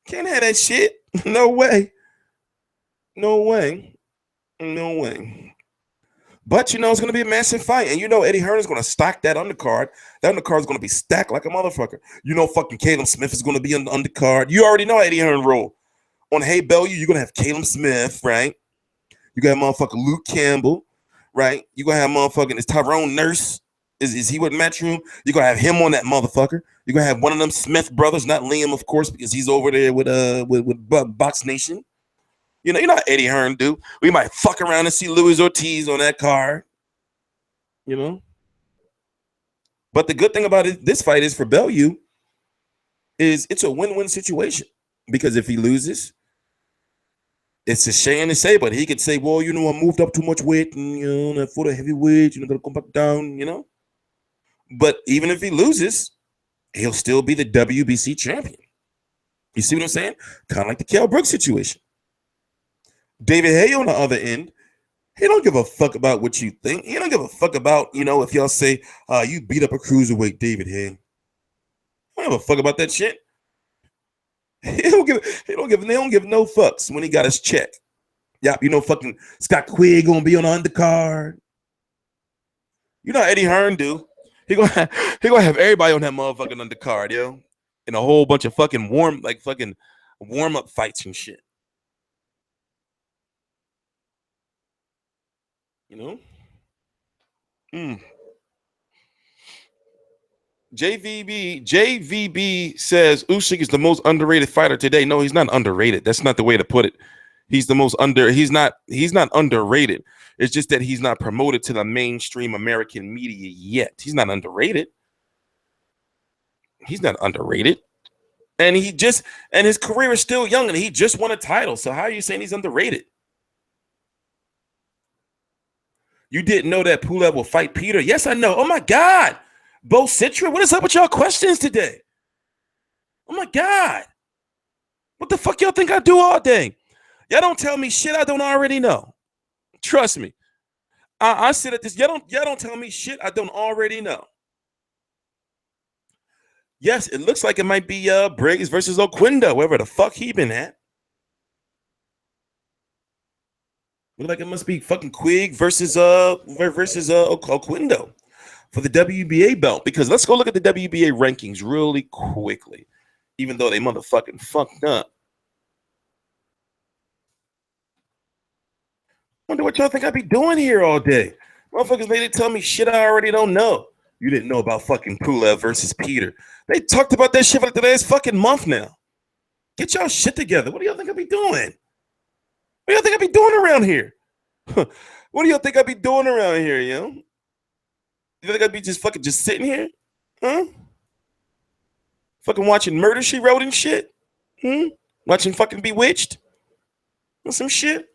Can't have that shit. No way. But you know, it's gonna be a massive fight. And you know Eddie Hearn is gonna stock that undercard. That undercard is gonna be stacked like a motherfucker. You know fucking Caleb Smith is gonna be on the undercard. You already know Eddie Hearn roll. On Haye Bellew, you're gonna have Caleb Smith, right? You got motherfucking Luke Campbell, right? You gonna have motherfucking is Tyrone Nurse. Is he with Matchroom? You're gonna have him on that motherfucker. You're gonna have one of them Smith brothers, not Liam, of course, because he's over there with Box Nation. You know how Eddie Hearn do. We might fuck around and see Luis Ortiz on that card. You know? But the good thing about this fight is for Bellew is it's a win-win situation. Because if he loses, it's a shame to say, but he could say, well, you know, I moved up too much weight and, you know, for the heavyweight, you know, gonna come back down, you know? But even if he loses, he'll still be the WBC champion. You see what I'm saying? Kind of like the Kell Brook situation. David Haye on the other end, he don't give a fuck about what you think. He don't give a fuck about, you know, if y'all say, you beat up a cruiserweight, David Haye. I don't give a fuck about that shit. They don't give no fucks when he got his check. Yep, you know, fucking Scott Quigg gonna be on the undercard. You know how Eddie Hearn do. He gonna have everybody on that motherfucking undercard, yo. And a whole bunch of fucking warm-up fights and shit. You know? JVB says Usyk is the most underrated fighter today. No, he's not underrated. That's not the way to put it. He's the most he's not underrated. It's just that he's not promoted to the mainstream American media yet. He's not underrated. He's not underrated. And his career is still young and he just won a title. So how are you saying he's underrated? You didn't know that Pulev will fight Peter? Yes, I know. Oh my God. Bo Citra, what is up with y'all questions today? Oh my God. What the fuck y'all think I do all day? Y'all don't tell me shit I don't already know. Trust me. I sit at this. Y'all don't tell me shit I don't already know. Yes, it looks like it might be Briggs versus Oquendo, wherever the fuck he been at. Look like it must be fucking Quigg versus Oquendo for the WBA belt. Because let's go look at the WBA rankings really quickly, even though they motherfucking fucked up. Wonder what y'all think I be doing here all day. Motherfuckers, they tell me shit I already don't know. You didn't know about fucking Pulev versus Peter. They talked about that shit for the last fucking month now. Get y'all shit together. What do y'all think I be doing? What do y'all think I be doing around here? What do y'all think I be doing around here, yo? You think I be just sitting here? Huh? Fucking watching Murder, She Wrote and shit? Watching fucking Bewitched? Or some shit?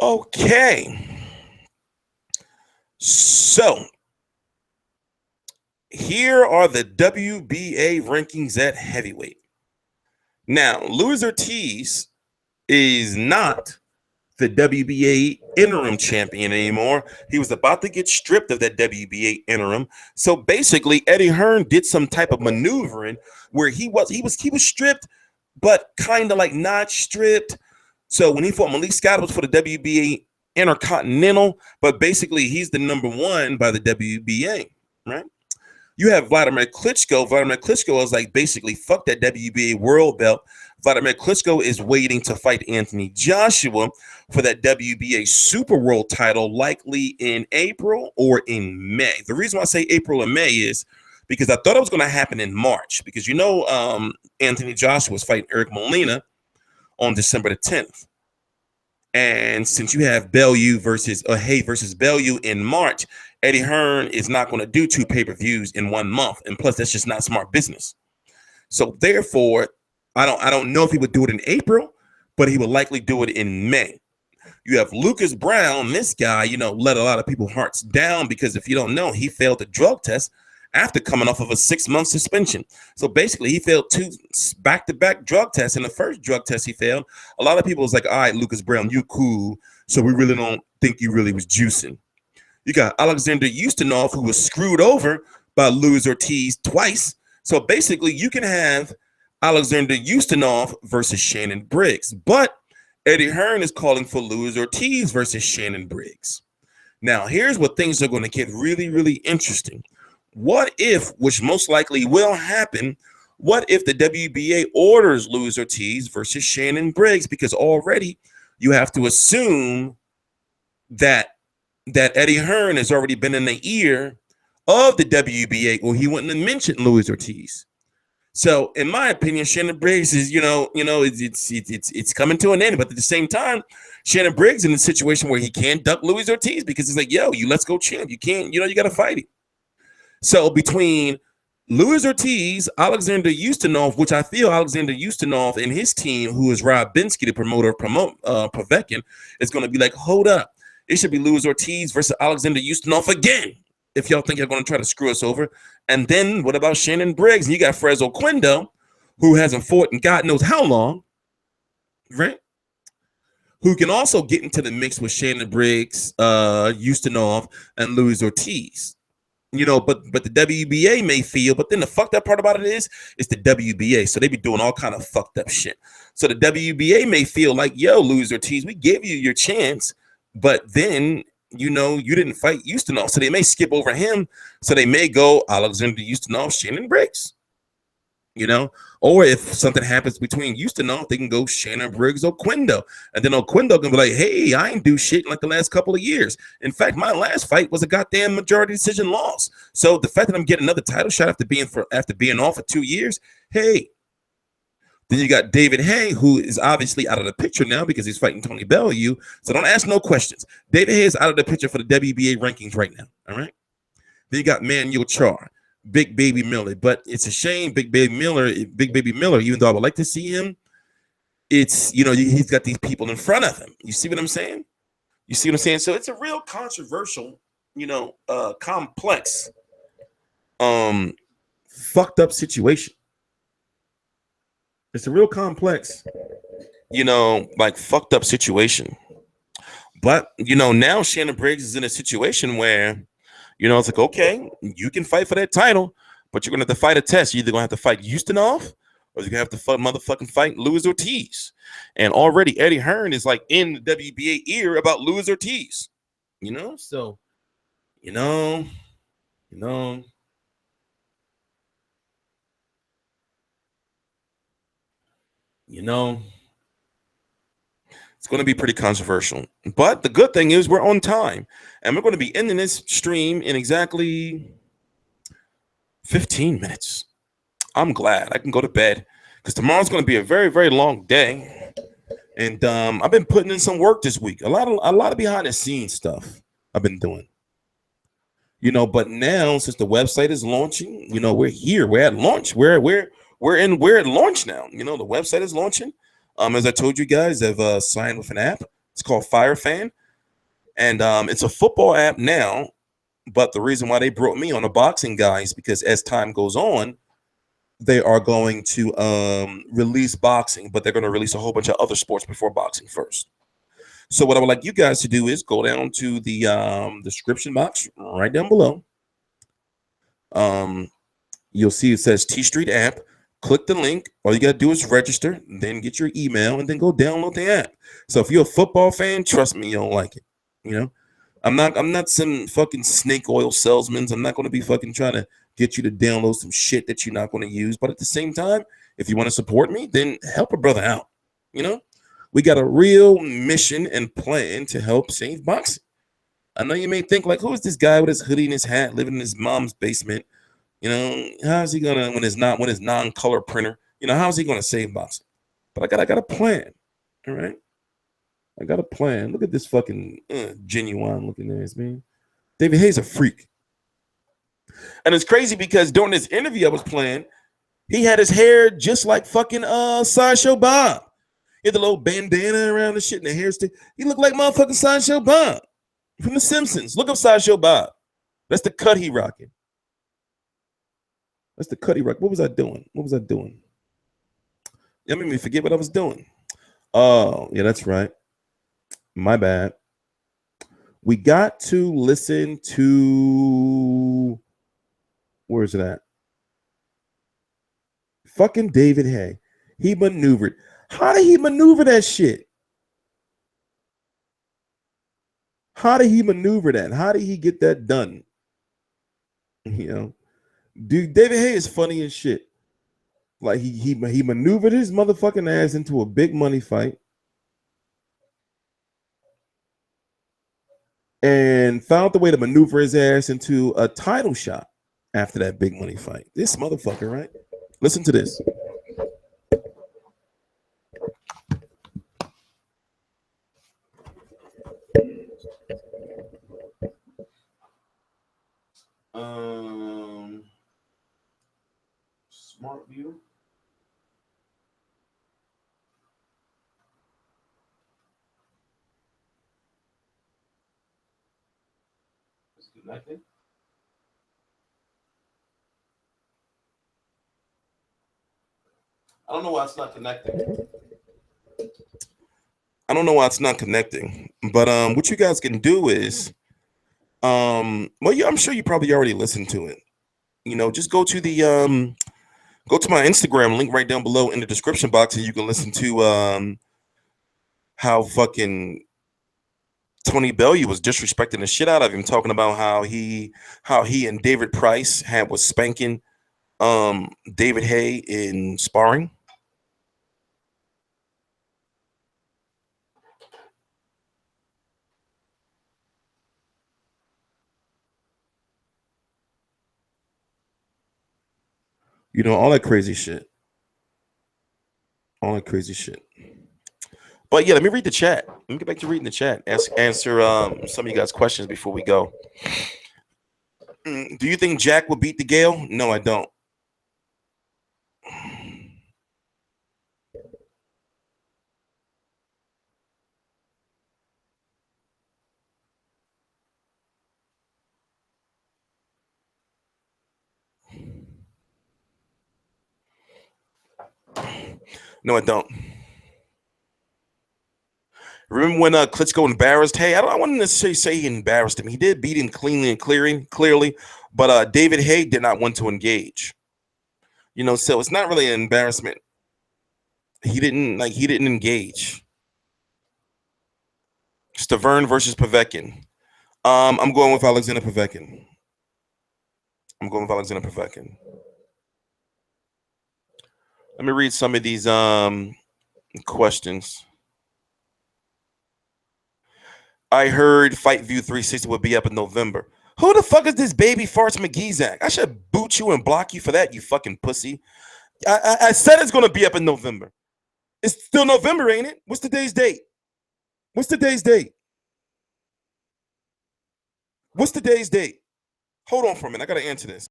Okay. So, here are the WBA rankings at heavyweight. Now, Luis Ortiz is not the WBA interim champion anymore. He was about to get stripped of that WBA interim. So basically, Eddie Hearn did some type of maneuvering where he was stripped, but kind of like not stripped. So when he fought Malik Scott, it was for the WBA Intercontinental, but basically he's the number one by the WBA, right? You have Vladimir Klitschko. Vladimir Klitschko is like basically fuck that WBA world belt. Vladimir Klitschko is waiting to fight Anthony Joshua for that WBA Super World title, likely in April or in May. The reason why I say April or May is because I thought it was going to happen in March because, Anthony Joshua was fighting Eric Molina on December the 10th. And since you have Bellew versus Haye versus Bellew in March, Eddie Hearn is not going to do 2 pay-per-views in 1 month. And plus, that's just not smart business. So therefore, I don't know if he would do it in April, but he would likely do it in May. You have Lucas Brown. This guy, let a lot of people's hearts down because if you don't know, he failed the drug test after coming off of a 6-month suspension. So basically, he failed 2 back-to-back drug tests. And the first drug test he failed, a lot of people was like, all right, Lucas Brown, you cool. So we really don't think you really was juicing. You got Alexander Ustinov, who was screwed over by Luis Ortiz twice. So basically, you can have Alexander Ustinov versus Shannon Briggs. But Eddie Hearn is calling for Luis Ortiz versus Shannon Briggs. Now, here's what things are going to get really, really interesting. What if, which most likely will happen, what if the WBA orders Luis Ortiz versus Shannon Briggs? Because already you have to assume that Eddie Hearn has already been in the ear of the WBA, or he wouldn't have mentioned Luis Ortiz. So, in my opinion, Shannon Briggs is, it's coming to an end. But at the same time, Shannon Briggs in a situation where he can't duck Luis Ortiz because it's like, yo, you let's go champ. You can't, you got to fight him. So between Luis Ortiz, Alexander Ustinov, which I feel Alexander Ustinov and his team, who is Rob Binsky, the promoter of Povetkin, is going to be like, hold up. It should be Luis Ortiz versus Alexander Ustinov again. If y'all think you're going to try to screw us over. And then what about Shannon Briggs? And you got Fresno Oquendo, who hasn't fought in God knows how long, right? Who can also get into the mix with Shannon Briggs, Ustinov, and Luis Ortiz. But the WBA may feel, but then the fucked up part about it is it's the WBA. So they be doing all kind of fucked up shit. So the WBA may feel like, yo, Luis Ortiz, we gave you your chance, but then, you didn't fight Ustinov. So they may skip over him. So they may go Alexander Ustinov, Shannon Briggs. You know, or if something happens between Ustinov, they can go Shannon Briggs or Quindo, and then Quindo can be like, "Hey, I ain't do shit in like the last couple of years. In fact, my last fight was a goddamn majority decision loss. So the fact that I'm getting another title shot after being off for 2 years, hey." Then you got David Haye, who is obviously out of the picture now because he's fighting Tony Bellew. So don't ask no questions. David Haye is out of the picture for the WBA rankings right now. All right. Then you got Manuel Char, Big Baby Miller, but it's a shame Big Baby Miller, even though I would like to see him, it's, he's got these people in front of him. You see what I'm saying? So it's a real controversial, complex, fucked up situation. It's a real complex, fucked up situation. But, now Shannon Briggs is in a situation where, it's like, okay, you can fight for that title, but you're going to have to fight a test. You're either going to have to fight Ustinov or you're going to have to fight Luis Ortiz. And already Eddie Hearn is like in the WBA ear about Luis Ortiz, So, it's going to be pretty controversial. But the good thing is we're on time. And we're going to be ending this stream in exactly 15 minutes. I'm glad I can go to bed because tomorrow's going to be a very, very long day. And I've been putting in some work this week. A lot of behind the scenes stuff I've been doing. But now since the website is launching, we're here. We're at launch. We're at launch now. The website is launching. As I told you guys, I've signed with an app. It's called FireFan. And it's a football app now. But the reason why they brought me on the boxing guys, because as time goes on, they are going to release boxing, but they're going to release a whole bunch of other sports before boxing first. So what I would like you guys to do is go down to the description box right down below. You'll see it says TstreeT app. Click the link. All you got to do is register, then get your email, and then go download the app. So if you're a football fan, trust me, you don't like it. I'm not some fucking snake oil salesman. I'm not going to be fucking trying to get you to download some shit that you're not going to use. But at the same time, if you want to support me, then help a brother out. We got a real mission and plan to help save boxing. I know you may think like, who is this guy with his hoodie and his hat living in his mom's basement? How's he gonna when his non-color printer? How's he gonna save boxing? But I got a plan. All right, I got a plan. Look at this fucking genuine looking ass man. David Haye's a freak, and it's crazy because during this interview I was playing, he had his hair just like fucking Sideshow Bob. He had the little bandana around the shit and the hair stick. He looked like motherfucking Sideshow Bob from The Simpsons. Look up Sideshow Bob. That's the cut he rocking. That's the cut he rock. What was I doing? That made me forget what I was doing. Oh, yeah, that's right. My bad. We got to listen to, where is it at? Fucking David Haye. He maneuvered. How did he maneuver that shit? How did he maneuver that? How did he get that done? Dude, David Haye is funny as shit. Like he maneuvered his motherfucking ass into a big money fight and found the way to maneuver his ass into a title shot after that big money fight. This motherfucker, right? Listen to this. Smart view. Is it connected? I don't know why it's not connecting. But what you guys can do is, I'm sure you probably already listened to it. Just go to the go to my Instagram link right down below in the description box, and you can listen to how fucking Tony Bellew was disrespecting the shit out of him, talking about how he and David Price was spanking David Haye in sparring. You know, all that crazy shit. All that crazy shit. But yeah, let me read the chat. Let me get back to reading the chat. Answer some of you guys' questions before we go. Do you think Jack will beat the Gale? No, I don't. No, I don't. Remember when Klitschko embarrassed Haye? I wouldn't necessarily say he embarrassed him. He did beat him cleanly and clearly, but David Haye did not want to engage. You know, so it's not really an embarrassment. He didn't engage. Stavern versus Povetkin. I'm going with Alexander Povetkin. Let me read some of these questions. I heard Fight View 360 will be up in November. Who the fuck is this baby farts McGeezak? I should boot you and block you for that, you fucking pussy. I said it's going to be up in November. It's still November, ain't it? What's today's date? What's today's date? Hold on for a minute. I got to answer this.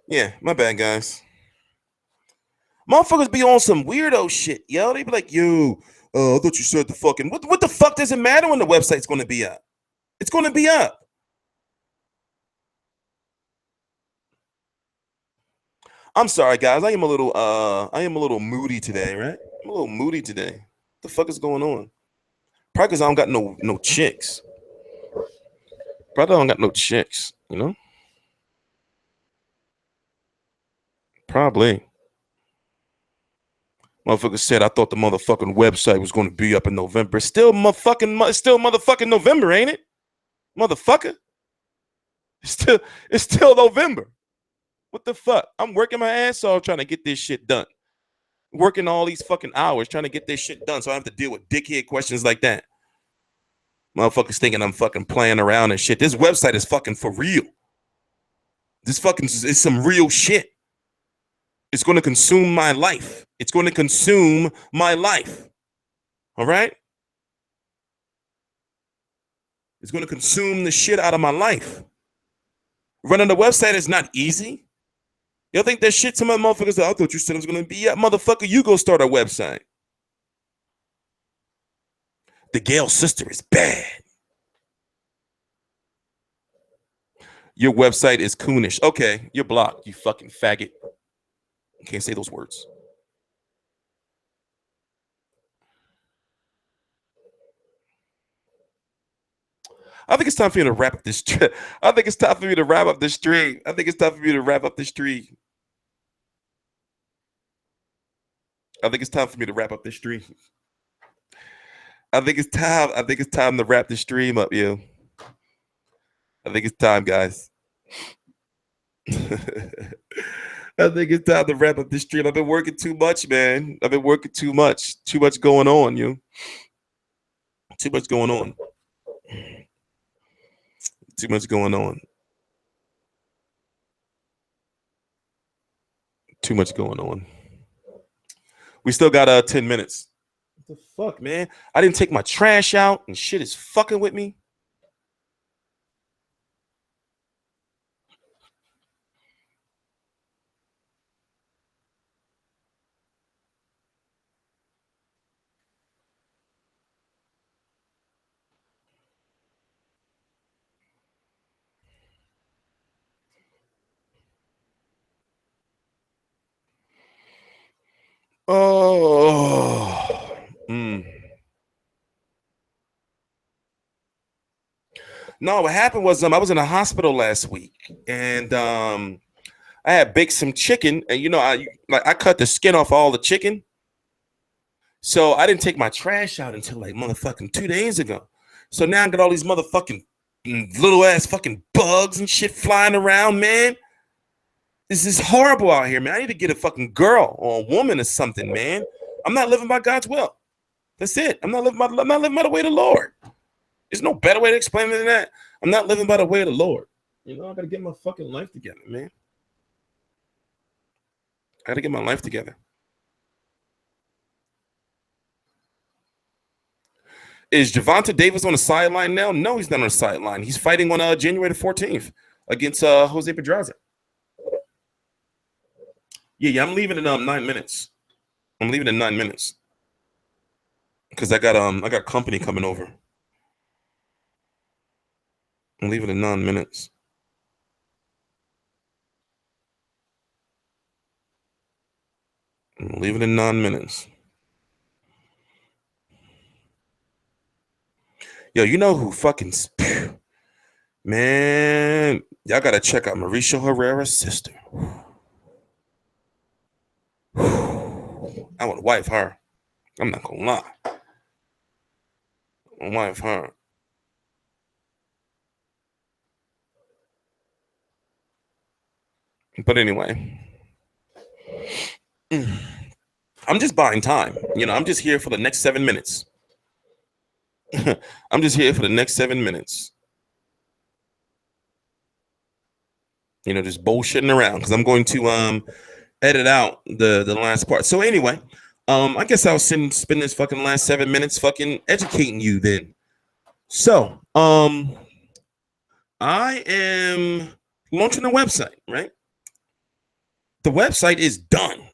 Yeah, my bad, guys. Motherfuckers be on some weirdo shit, yo. They be like, yo, I thought you said the fucking what the fuck does it matter when the website's gonna be up? It's gonna be up. I'm sorry, guys. I am a little moody today, right? I'm a little moody today. What the fuck is going on? Probably because I don't got no chicks. Probably I don't got no chicks, you know? Probably. Motherfucker said I thought the motherfucking website was going to be up in November. It's still motherfucking November, ain't it? Motherfucker. It's still November. What the fuck? I'm working my ass off trying to get this shit done. Working all these fucking hours trying to get this shit done so I have to deal with dickhead questions like that. Motherfuckers thinking I'm fucking playing around and shit. This website is fucking for real. This fucking is some real shit. It's going to consume my life. It's going to consume my life. All right? It's going to consume the shit out of my life. Running the website is not easy. Y'all think that shit? Some of the motherfuckers that I thought you said it was going to be. Yeah, motherfucker, you go start a website. The Gale sister is bad. Your website is coonish. Okay, you're blocked, you fucking faggot. You can't say those words. I think it's time for you to wrap up this. I think it's time for me to wrap up this stream. I think it's time for me to wrap up this stream. I think it's time for me to wrap up this stream. I think it's time. I think it's time to wrap the stream up, yo. I think it's time, guys. I think it's time to wrap up this stream. I've been working too much, man. I've been working too much. Too much going on, yo. Too much going on. Too much going on. Too much going on. We still got 10 minutes. What the fuck, man? I didn't take my trash out and shit is fucking with me. Oh. No, what happened was I was in a hospital last week, and I had baked some chicken, and you know I cut the skin off all the chicken, so I didn't take my trash out until like motherfucking 2 days ago. So now I got all these motherfucking little ass fucking bugs and shit flying around, man. This is horrible out here, man. I need to get a fucking girl or a woman or something, man. I'm not living by God's will. That's it. I'm not living by the way of the Lord. There's no better way to explain it than that. I'm not living by the way of the Lord. You know, I gotta get my fucking life together, man. I gotta get my life together. Is Gervonta Davis on the sideline now? No, he's not on the sideline. He's fighting on January the 14th against Jose Pedraza. Yeah, I'm leaving in 9 minutes. I'm leaving in 9 minutes because I got company coming over. I'm leaving in 9 minutes. I'm leaving in 9 minutes. Yo, you know who fucking man? Y'all gotta check out Mauricio Herrera's sister. I want to wife her. I'm not gonna lie. I want to wife her. But anyway, I'm just buying time. You know, I'm just here for the next 7 minutes. I'm just here for the next 7 minutes. You know, just bullshitting around because I'm going to edit out the last part. So anyway, I guess I'll spend this fucking last 7 minutes fucking educating you then. So, I am launching a website, right? The website is done.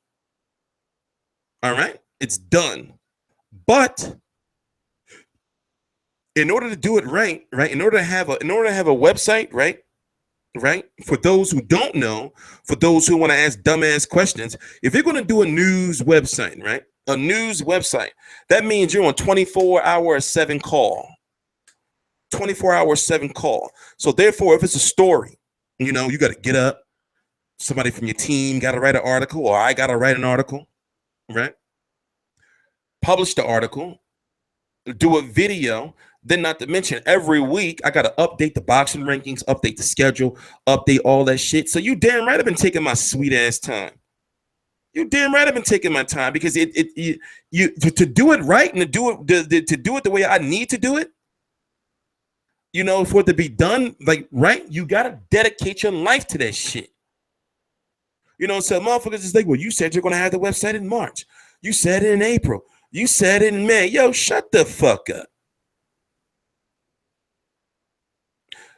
All right, it's done. But in order to do it right, in order to have a website, right, for those who don't know, for those who want to ask dumbass questions, if you're going to do a news website, right, a news website, that means you're on 24-hour-7 call. 24-hour-7 call. So therefore, if it's a story, you know, you got to get up. Somebody from your team got to write an article, or I got to write an article, right? Publish the article, do a video. Then, not to mention, every week I got to update the boxing rankings, update the schedule, update all that shit. So you damn right I've been taking my sweet ass time. You damn right I've been taking my time because to do it right and to do it the way I need to do it. You know, for it to be done like right, you gotta dedicate your life to that shit. You know, so motherfuckers is like, well, you said you're gonna have the website in March. You said it in April. You said it in May. Yo, shut the fuck up.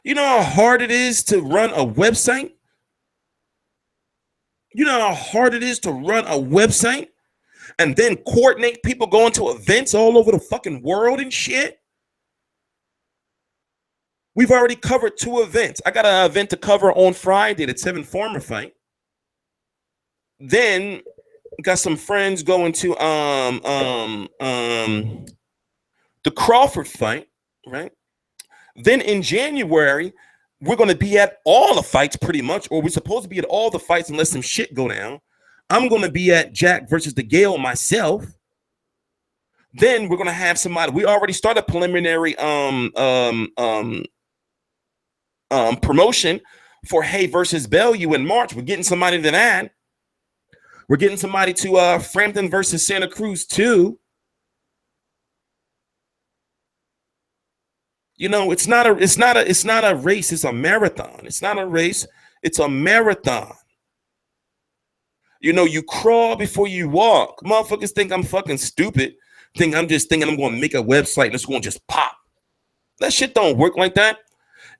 You know how hard it is to run a website? You know how hard it is to run a website and then coordinate people going to events all over the fucking world and shit? We've already covered 2 events. I got an event to cover on Friday, the 7 Farmer fight. Then got some friends going to the Crawford fight, right? Then in January, we're going to be at all the fights pretty much, or we're supposed to be at all the fights unless some shit go down. I'm going to be at Jack versus the Gale myself. Then we're going to have somebody. We already started preliminary promotion for Haye versus Bellew in March. We're getting somebody to that. We're getting somebody to Frampton versus Santa Cruz too. You know, it's not a race, it's a marathon. It's not a race, it's a marathon. You know, you crawl before you walk. Motherfuckers think I'm fucking stupid I'm just thinking I'm going to make a website and it's going to just pop. That shit don't work like that.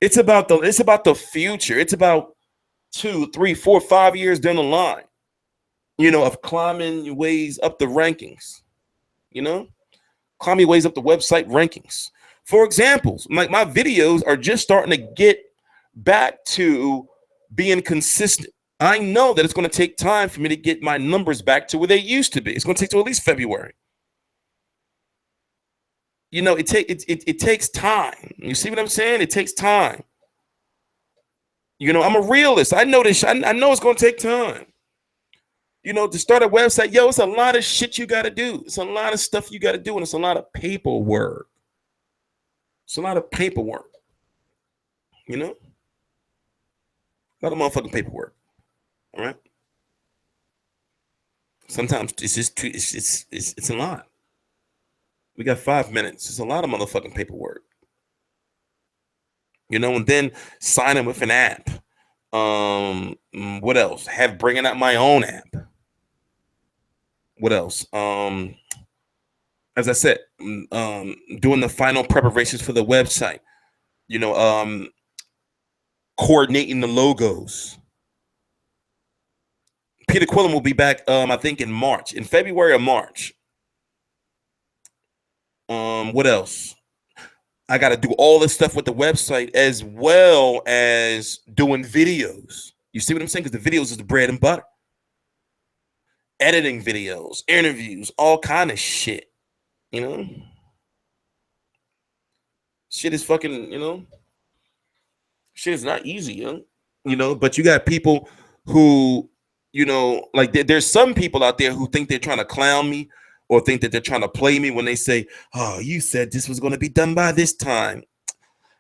It's about the future. It's about 2, 3, 4, 5 years down the line, of climbing your ways up the rankings, climbing your ways up the website rankings. For examples, like my videos are just starting to get back to being consistent. I know that it's going to take time for me to get my numbers back to where they used to be. It's going to take till at least February. It takes time. You see what I'm saying? It takes time. I'm a realist. I know this. I know it's going to take time. To start a website, it's a lot of shit you got to do. It's a lot of stuff you got to do, and it's a lot of paperwork. It's a lot of paperwork. A lot of motherfucking paperwork. All right. Sometimes it's just too. It's a lot. We got 5 minutes. It's a lot of motherfucking paperwork. And then signing with an app. What else? Bringing out my own app. What else? As I said, doing the final preparations for the website. Coordinating the logos. Peter Quillen will be back, I think, in February or March. What else? I got to do all this stuff with the website as well as doing videos. You see what I'm saying? Because the videos is the bread and butter. Editing videos, interviews, all kind of shit. Shit is fucking, shit is not easy, but you got people who, like there's some people out there who think they're trying to clown me or think that they're trying to play me when they say, oh, you said this was going to be done by this time.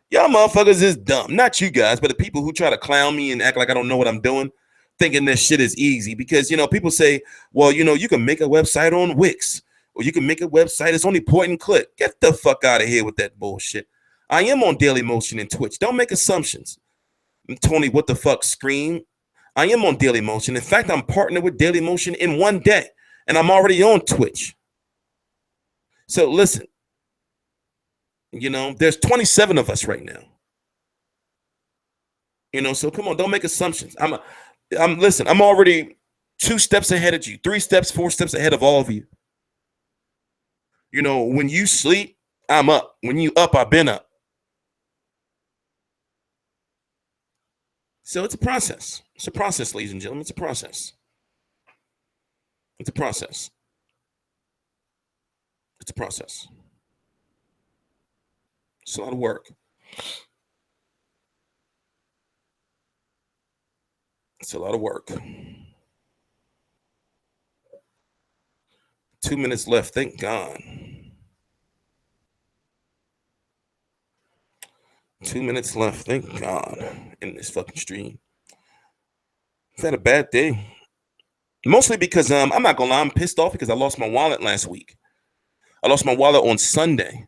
Y'all motherfuckers is dumb. Not you guys, but the people who try to clown me and act like I don't know what I'm doing, thinking this shit is easy. Because, people say, well, you can make a website on Wix or you can make a website. It's only point and click. Get the fuck out of here with that bullshit. I am on Daily Motion and Twitch. Don't make assumptions. Tony, what the fuck, scream. I am on Daily Motion. In fact, I'm partnered with Daily Motion in one day. And I'm already on Twitch. So listen, there's 27 of us right now. So come on, don't make assumptions. I'm already 2 steps ahead of you, 3 steps, 4 steps ahead of all of you. When you sleep, I'm up. When you up, I've been up. So it's a process. It's a process, ladies and gentlemen. It's a process. It's a process. It's a process. It's a lot of work. It's a lot of work. 2 minutes left. Thank God. 2 minutes left. Thank God. In this fucking stream. I've had a bad day. Mostly because I'm not gonna lie, I'm pissed off because I lost my wallet last week. I lost my wallet on Sunday,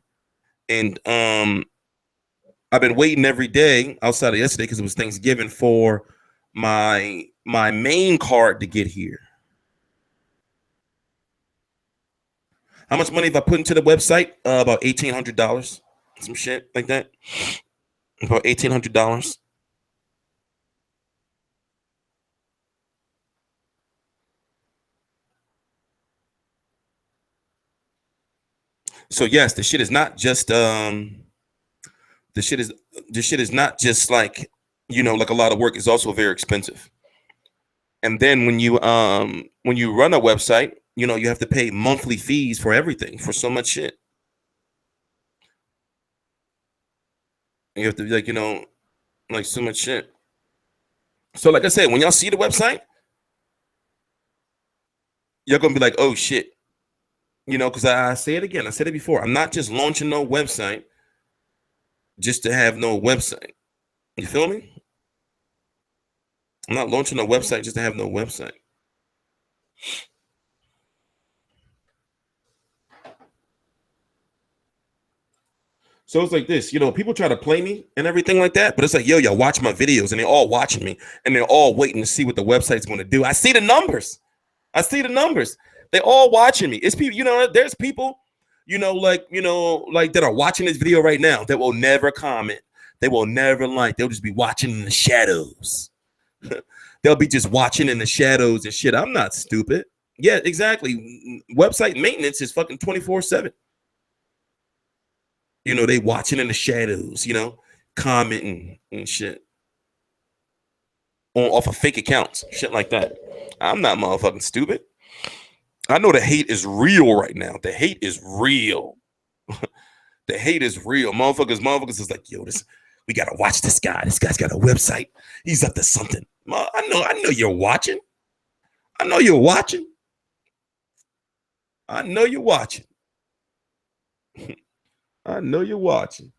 and I've been waiting every day outside of yesterday because it was Thanksgiving for my main card to get here. How much money have I put into the website? About $1,800, some shit like that. About $1,800. So yes, the shit is not just the shit is not just like like a lot of work. It's also very expensive. And then when you run a website, you have to pay monthly fees for everything, for so much shit. You have to be like so much shit. So like I said, when y'all see the website, you're gonna be like, oh shit. Because I say it again. I said it before. I'm not just launching no website just to have no website. You feel me? I'm not launching a website just to have no website. So it's like this, people try to play me and everything like that, but it's like, y'all watch my videos and they're all watching me and they're all waiting to see what the website's going to do. I see the numbers. They're all watching me. It's people, there's people like that are watching this video right now that will never comment. They will never like. They'll just be watching in the shadows. They'll be just watching in the shadows and shit. I'm not stupid. Yeah, exactly. Website maintenance is fucking 24/7. They watching in the shadows, commenting and shit off of fake accounts, shit like that. I'm not motherfucking stupid. I know the hate is real right now. The hate is real. The hate is real. Motherfuckers is like, yo, we gotta watch this guy. This guy's got a website. He's up to something. I know you're watching. I know you're watching. I know you're watching. I know you're watching.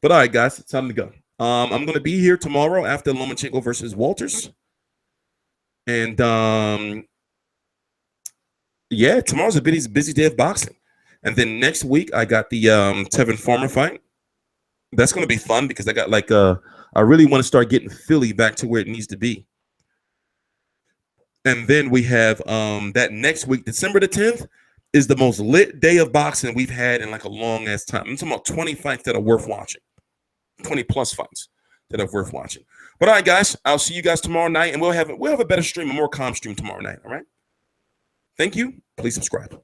But all right, guys, it's time to go. I'm gonna be here tomorrow after Lomachenko versus Walters. And yeah, tomorrow's a busy day of boxing. And then next week I got the Tevin Farmer fight. That's gonna be fun because I got I really want to start getting Philly back to where it needs to be. And then we have that next week, December the 10th, is the most lit day of boxing we've had in like a long ass time. I'm talking about 20 fights that are worth watching. 20 plus fights that are worth watching. But all right, guys, I'll see you guys tomorrow night, and we'll have a better stream, a more calm stream tomorrow night. All right. Thank you. Please subscribe.